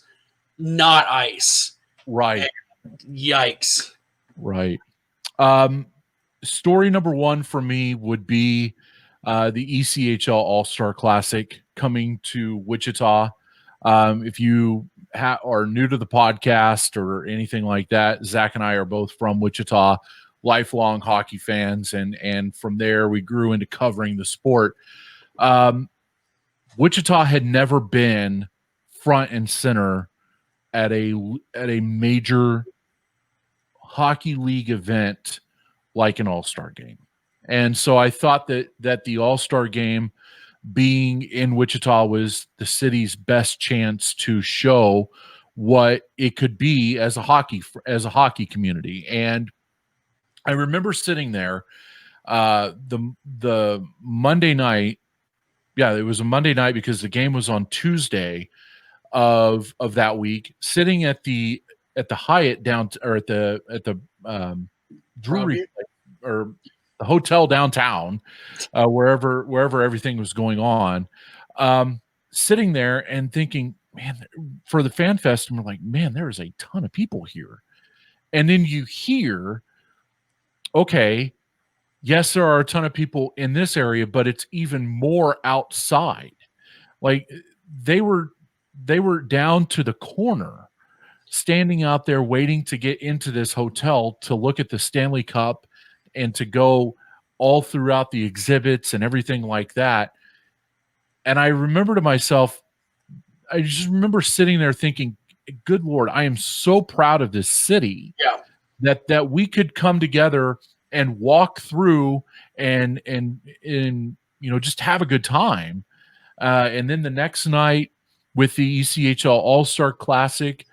not ice. Right. And yikes. Right. Story number one for me would be the ECHL All-Star Classic coming to Wichita. If you are new to the podcast or anything like that, Zach and I are both from Wichita, lifelong hockey fans, and from there we grew into covering the sport. Wichita had never been front and center at a major hockey league event like an all-star game. And so I thought that the all-star game being in Wichita was the city's best chance to show what it could be as a hockey community. And I remember sitting there the Monday night. Yeah, it was a Monday night because the game was on Tuesday of that week, sitting at the Hyatt or at the Drury or the hotel downtown, wherever everything was going on, sitting there and thinking, man, for the fan fest, and we're like, man, there is a ton of people here. And then you hear, okay, yes, there are a ton of people in this area, but it's even more outside. They were down to the corner, standing out there waiting to get into this hotel to look at the Stanley Cup and to go all throughout the exhibits and everything like that. And I remember to myself, I just remember sitting there thinking, good Lord, I am so proud of this city. Yeah. that we could come together and walk through and just have a good time. And then the next night with the ECHL All-Star Classic,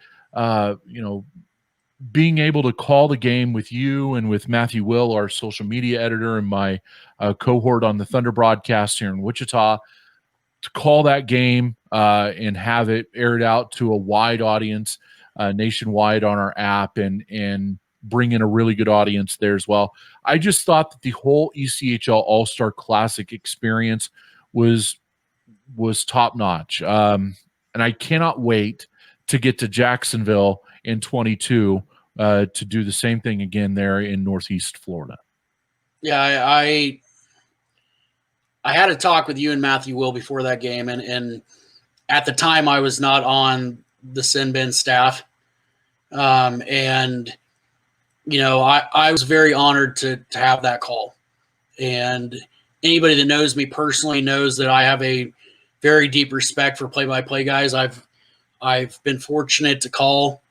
being able to call the game with you and with Matthew Will, our social media editor, and my cohort on the Thunder broadcast here in Wichita, to call that game and have it aired out to a wide audience nationwide on our app and bring in a really good audience there as well. I just thought that the whole ECHL All-Star Classic experience was top notch. And I cannot wait to get to Jacksonville in 22 to do the same thing again there in Northeast Florida. Yeah, I had a talk with you and Matthew Will before that game, and at the time I was not on the Sin Bin staff. And you know, I was very honored to have that call. And anybody that knows me personally knows that I have a very deep respect for play-by-play guys. I've been fortunate to call,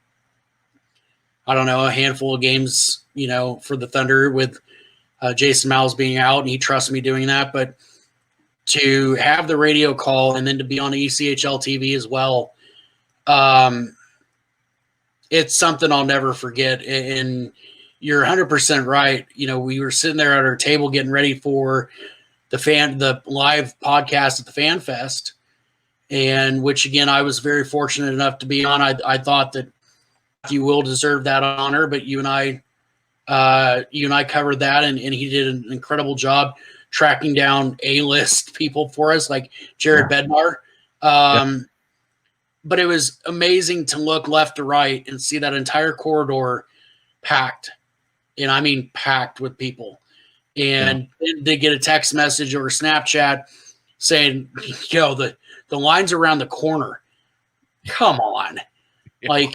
I don't know, a handful of games, you know, for the Thunder with Jason Miles being out, and he trusted me doing that. But to have the radio call and then to be on ECHL TV as well, it's something I'll never forget. And you're 100% right. You know, we were sitting there at our table getting ready for the live podcast at the Fan Fest, and which again I was very fortunate enough to be on. I thought that you will deserve that honor, but you and I covered that, and he did an incredible job tracking down A-list people for us, like Jared Bednar. But it was amazing to look left to right and see that entire corridor packed, and I mean packed with people. And they get a text message or a Snapchat saying, yo, the line's around the corner. Come on. Like,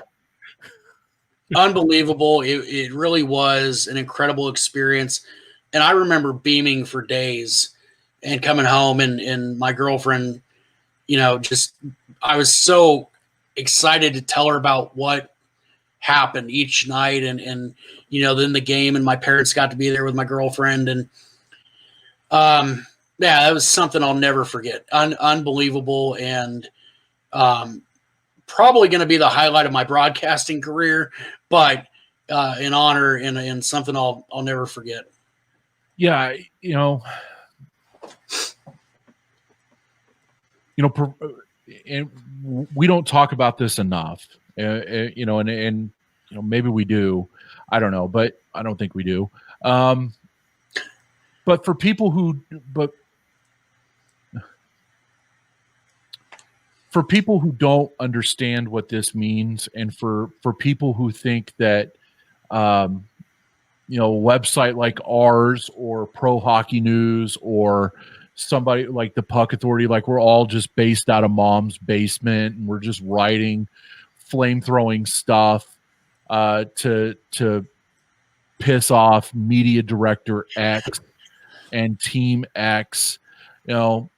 unbelievable. It really was an incredible experience. And I remember beaming for days and coming home and my girlfriend, you know, just I was so excited to tell her about what happened each night and you know, then the game, and my parents got to be there with my girlfriend, and yeah, that was something I'll never forget. Unbelievable, and probably going to be the highlight of my broadcasting career, but an honor and something I'll never forget. Yeah, you know, and we don't talk about this enough, you know, and you know, maybe we do, I don't know, but I don't think we do. But for people who don't understand what this means, and for people who think that, you know, a website like ours or Pro Hockey News or somebody like the Puck Authority, like we're all just based out of mom's basement and we're just writing flame-throwing stuff to piss off media director X and team X, you know,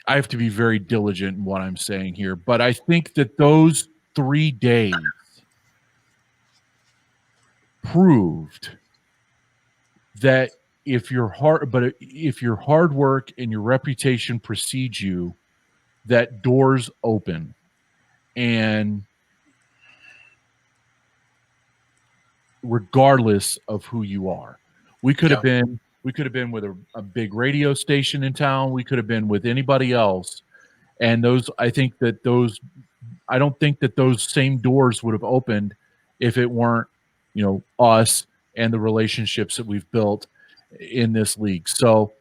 I have to be very diligent in what I'm saying here, but I think that those 3 days proved that if your hard work and your reputation precedes you, that doors open. And regardless of who you are, we could have been with a big radio station in town. We could have been with anybody else. And I don't think that those same doors would have opened if it weren't, you know, us and the relationships that we've built in this league. So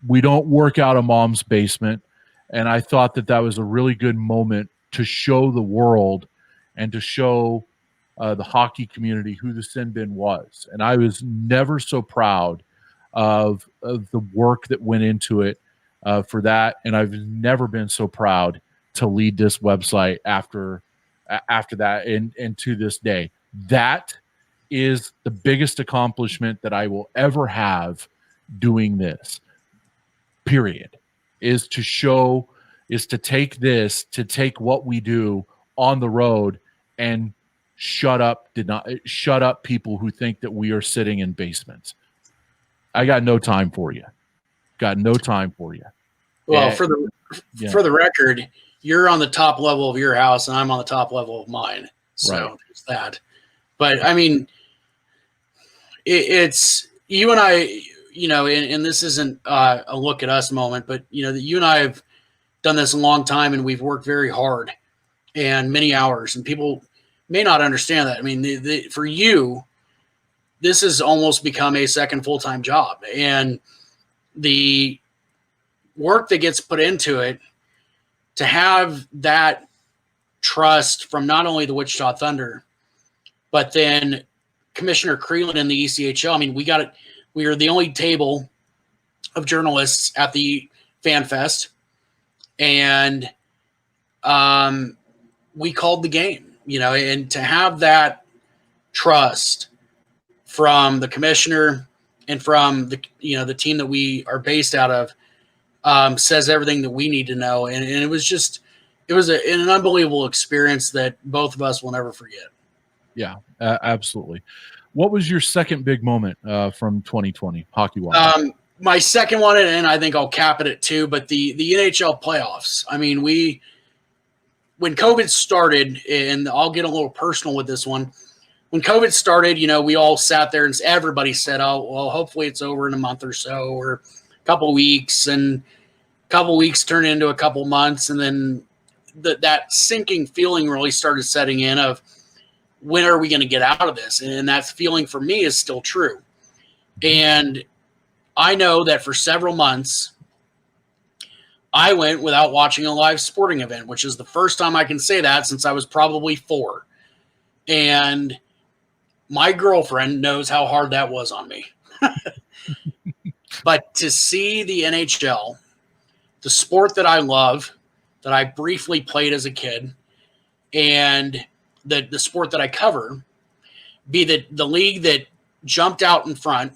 we don't work out of mom's basement. And I thought that was a really good moment to show the world and to show the hockey community who the Sin Bin was. And I was never so proud of the work that went into it for that. And I've never been so proud to lead this website after that and to this day. That is the biggest accomplishment that I will ever have doing this, period, is to take what we do on the road and shut up people who think that we are sitting in basements. I got no time for you. Well, for the record, you're on the top level of your house and I'm on the top level of mine. So there's that. But I mean, it's you and I, and this isn't a look at us moment, but that you and I have done this a long time, and we've worked very hard and many hours, and people may not understand that. I mean, for you, this has almost become a second full-time job, and the work that gets put into it, to have that trust from not only the Wichita Thunder, but then Commissioner Crelin in the ECHL. I mean, we are the only table of journalists at the Fan Fest, and we called the game, and to have that trust from the commissioner and from the team that we are based out of says everything that we need to know. And it was an unbelievable experience that both of us will never forget. Yeah, absolutely. What was your second big moment from 2020 hockey-wise? My second one, and I think I'll cap it at 2, but the NHL playoffs. I mean, when COVID started, and I'll get a little personal with this one. When COVID started, we all sat there and everybody said, oh, well, hopefully it's over in a month or so, or a couple weeks, and a couple weeks turned into a couple months. And then that sinking feeling really started setting in of, when are we going to get out of this? And that feeling for me is still true. And I know that for several months, I went without watching a live sporting event, which is the first time I can say that since I was probably 4. And my girlfriend knows how hard that was on me. But to see the NHL, the sport that I love, that I briefly played as a kid, and the sport that I cover, be the league that jumped out in front,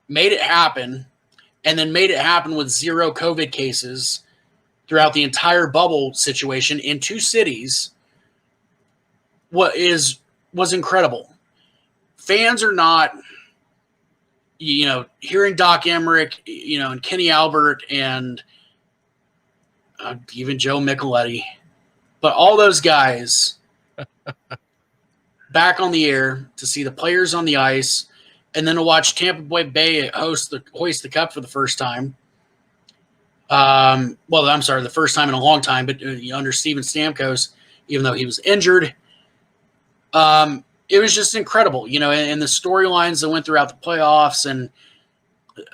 made it happen, and then made it happen with 0 COVID cases throughout the entire bubble situation in 2 cities, was incredible. Fans are not, hearing Doc Emmerich, and Kenny Albert, and even Joe Micheletti, but all those guys back on the air, to see the players on the ice, and then to watch Tampa Bay hoist the cup for the first time. The first time in a long time, but under Steven Stamkos, even though he was injured. It was just incredible, and the storylines that went throughout the playoffs, and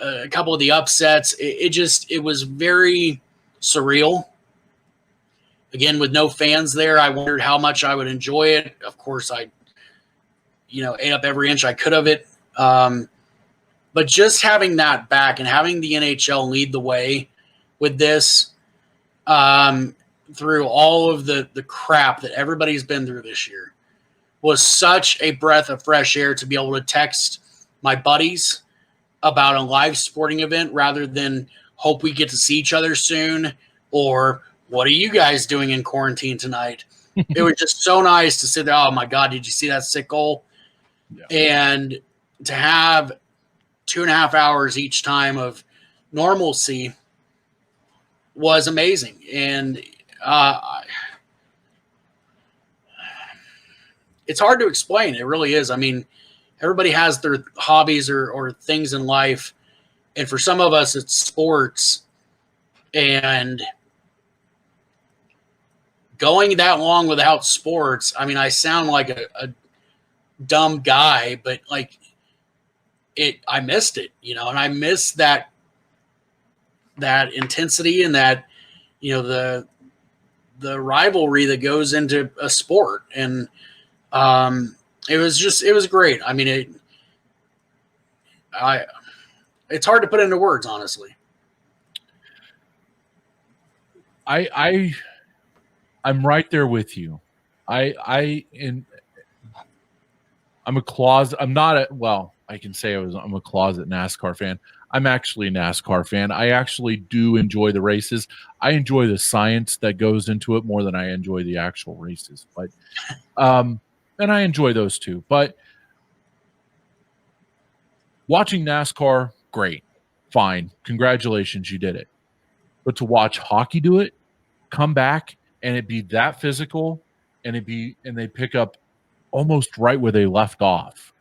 a couple of the upsets. It was very surreal. Again, with no fans there, I wondered how much I would enjoy it. Of course, I, ate up every inch I could of it. But just having that back and having the NHL lead the way with this, through all of the crap that everybody's been through this year, was such a breath of fresh air to be able to text my buddies about a live sporting event rather than hope we get to see each other soon, or what are you guys doing in quarantine tonight? It was just so nice to sit there. Oh my God, did you see that sick goal? Yeah. And to have 2.5 hours each time of normalcy was amazing. And it's hard to explain. It really is. I mean, everybody has their hobbies or things in life. And for some of us, it's sports. And going that long without sports, I mean, I sound like a dumb guy, but I missed it, and I missed that intensity and that, the rivalry that goes into a sport. And it was great. I mean, it's hard to put into words, honestly. I'm right there with you. I'm a closet. I'm a closet NASCAR fan. I'm actually a NASCAR fan. I actually do enjoy the races. I enjoy the science that goes into it more than I enjoy the actual races. But, and I enjoy those too. But watching NASCAR, great, fine, congratulations, you did it. But to watch hockey do it, come back, and it be that physical, and they pick up almost right where they left off.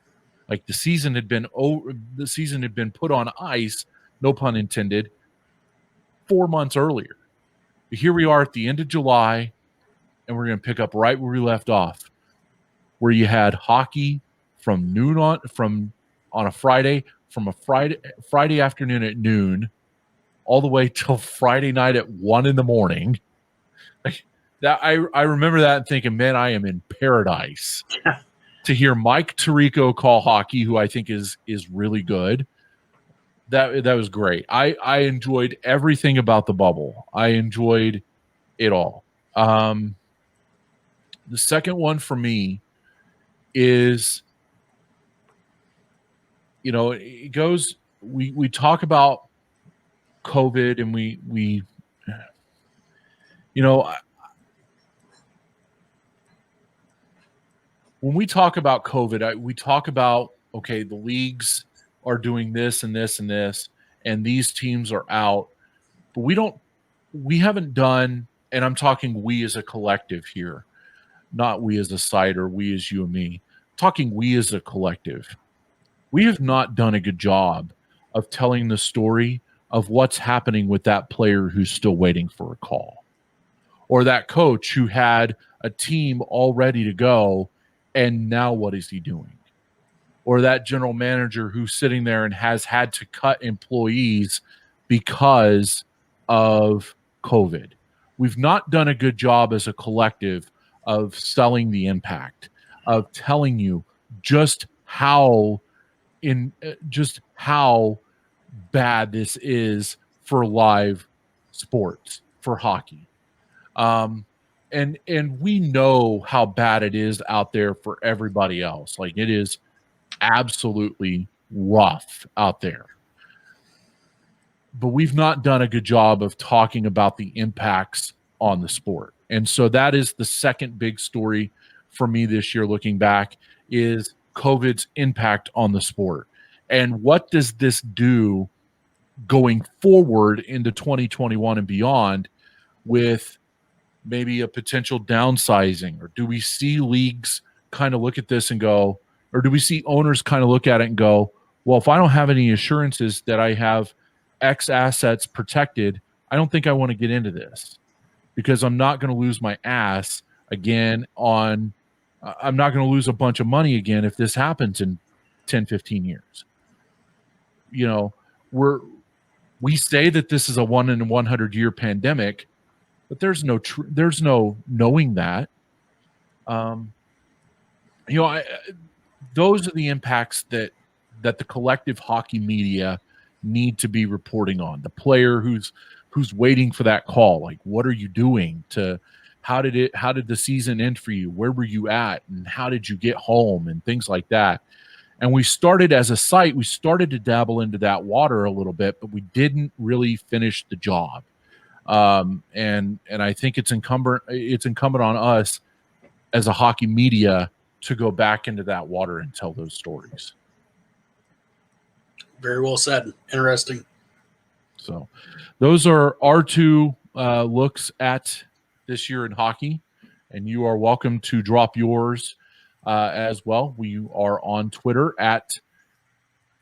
Like the season had been put on ice, no pun intended, 4 months earlier. But here we are at the end of July, and we're going to pick up right where we left off, where you had hockey from noon on a Friday, from a Friday afternoon at noon, all the way till Friday night at 1 a.m. Like that, I remember that and thinking, man, I am in paradise. To hear Mike Tirico call hockey, who I think is really good, that was great. I enjoyed everything about the bubble. I enjoyed it all. The second one for me is, it goes. We talk about COVID, and we when we talk about COVID, we talk about, okay, the leagues are doing this and this and this, and these teams are out, but we haven't done, and I'm talking we as a collective here, not we as a site or we as you and me, talking we as a collective. We have not done a good job of telling the story of what's happening with that player who's still waiting for a call, or that coach who had a team all ready to go, and now what is he doing? Or that general manager who's sitting there and has had to cut employees because of COVID. We've not done a good job as a collective of selling the impact, of telling you just how bad this is for live sports, for hockey. And we know how bad it is out there for everybody else. Like, it is absolutely rough out there. But we've not done a good job of talking about the impacts on the sport. And so that is the second big story for me this year, looking back, is COVID's impact on the sport. And what does this do going forward into 2021 and beyond, with maybe a potential downsizing? Or do we see leagues kind of look at this and go, or do we see owners kind of look at it and go, well, if I don't have any assurances that I have X assets protected, I don't think I want to get into this, because I'm not going to lose my ass again I'm not going to lose a bunch of money again if this happens in 10, 15 years. We say that this is a 1 in 100 year pandemic, but there's no knowing that. Those are the impacts that the collective hockey media need to be reporting on. The player who's waiting for that call, like, what are you doing how did the season end for you? Where were you at? And how did you get home? And things like that. And we started as a site, we started to dabble into that water a little bit, but we didn't really finish the job. And I think it's incumbent on us as a hockey media to go back into that water and tell those stories. Very well said. Interesting. So those are our two looks at this year in hockey, and you are welcome to drop yours as well. We are on Twitter at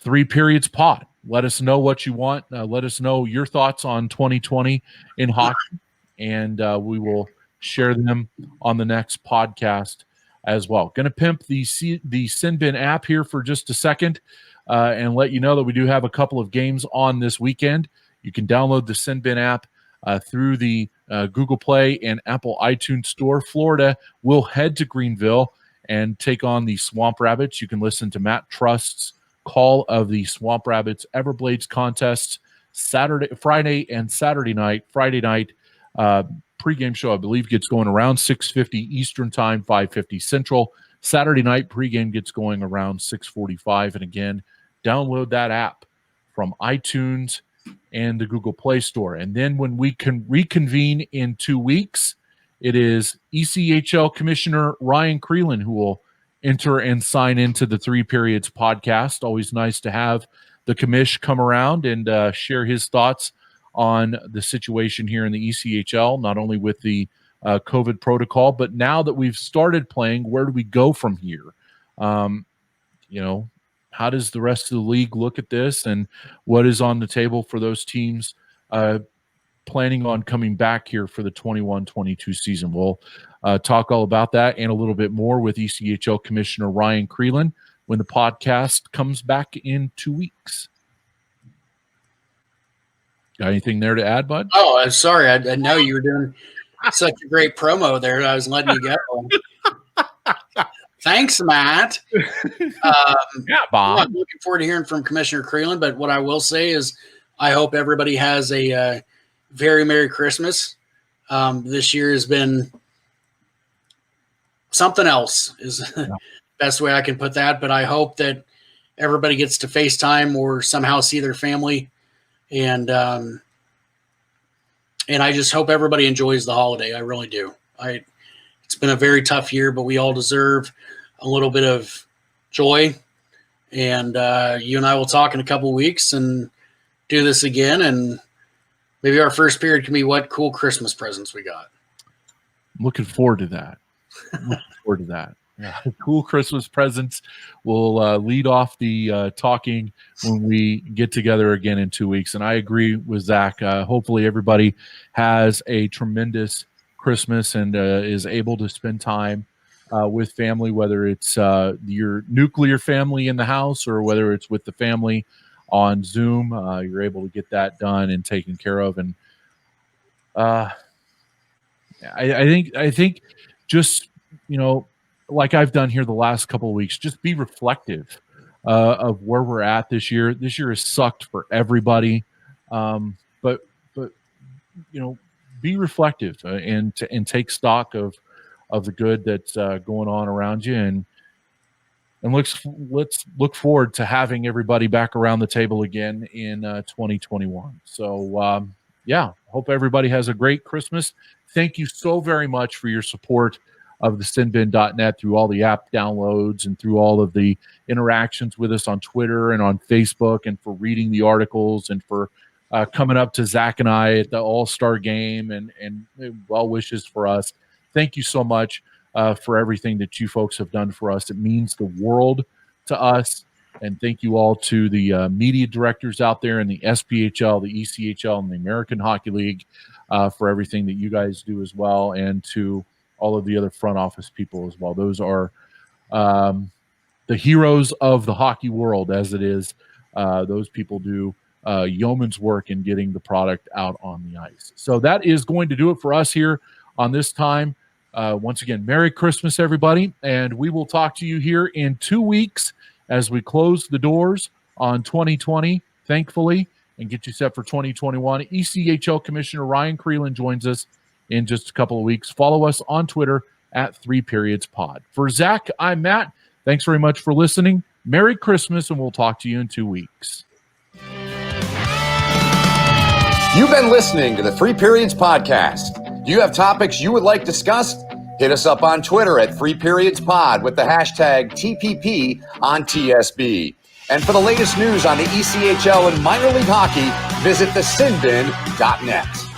3periodspod. Let us know what you want. Let us know your thoughts on 2020 in hockey, and we will share them on the next podcast as well. Going to pimp the SinBin app here for just a second and let you know that we do have a couple of games on this weekend. You can download the SinBin app through the Google Play and Apple iTunes Store. Florida will head to Greenville and take on the Swamp Rabbits. You can listen to Matt Trust's call of the Swamp Rabbits Everblades contests Friday and Saturday night. Friday night pregame show, I believe, gets going around 6:50 Eastern Time, 5:50 Central. Saturday night pregame gets going around 6:45. And again, download that app from iTunes and the Google Play Store. And then when we can reconvene in 2 weeks, it is ECHL Commissioner Ryan Crelin who will enter and sign into the 3 Periods podcast. Always nice to have the commish come around and share his thoughts on the situation here in the ECHL, not only with the COVID protocol, but now that we've started playing, where do we go from here? how does the rest of the league look at this, and what is on the table for those teams planning on coming back here for the 21-22 season. We'll talk all about that and a little bit more with ECHL Commissioner Ryan Crelin when the podcast comes back in 2 weeks. Got anything there to add, bud? Oh, I'm sorry. I know you were doing such a great promo there. I was letting you go. Thanks, Matt. Yeah, Bob. I'm looking forward to hearing from Commissioner Crelin, but what I will say is I hope everybody has a very Merry Christmas. This year has been something else is the best way I can put that, but I hope that everybody gets to FaceTime or somehow see their family. And I just hope everybody enjoys the holiday. I really do. It's been a very tough year, but we all deserve a little bit of joy. And you and I will talk in a couple of weeks and do this again. And maybe our first period can be what cool Christmas presents we got. I'm looking forward to that. Yeah, cool Christmas presents. We'll lead off the talking when we get together again in 2 weeks. And I agree with Zach. Hopefully everybody has a tremendous Christmas and is able to spend time with family, whether it's your nuclear family in the house or whether it's with the family on Zoom. You're able to get that done and taken care of. And I think just, like I've done here the last couple of weeks, just be reflective of where we're at this year. This year has sucked for everybody, but be reflective and take stock of the good that's going on around you, and let's look forward to having everybody back around the table again in 2021. So hope everybody has a great Christmas. Thank you so very much for your support of the sinbin.net through all the app downloads and through all of the interactions with us on Twitter and on Facebook, and for reading the articles and for coming up to Zach and I at the All-Star game and well wishes for us. Thank you so much for everything that you folks have done for us. It means the world to us. And thank you all to the media directors out there in the SPHL, the ECHL, and the American Hockey League for everything that you guys do as well, and to all of the other front office people as well. Those are the heroes of the hockey world, as it is. Those people do yeoman's work in getting the product out on the ice. So that is going to do it for us here on this time. Once again, Merry Christmas, everybody, and we will talk to you here in 2 weeks as we close the doors on 2020, thankfully, and get you set for 2021. ECHL Commissioner Ryan Crelin joins us in just a couple of weeks. Follow us on Twitter at 3periodspod. For Zach, I'm Matt. Thanks very much for listening. Merry Christmas, and we'll talk to you in 2 weeks. You've been listening to the 3 Periods Podcast. Do you have topics you would like discussed? Hit us up on Twitter at 3periodspod with the hashtag TPP on TSB. And for the latest news on the ECHL and minor league hockey, visit thesinbin.net.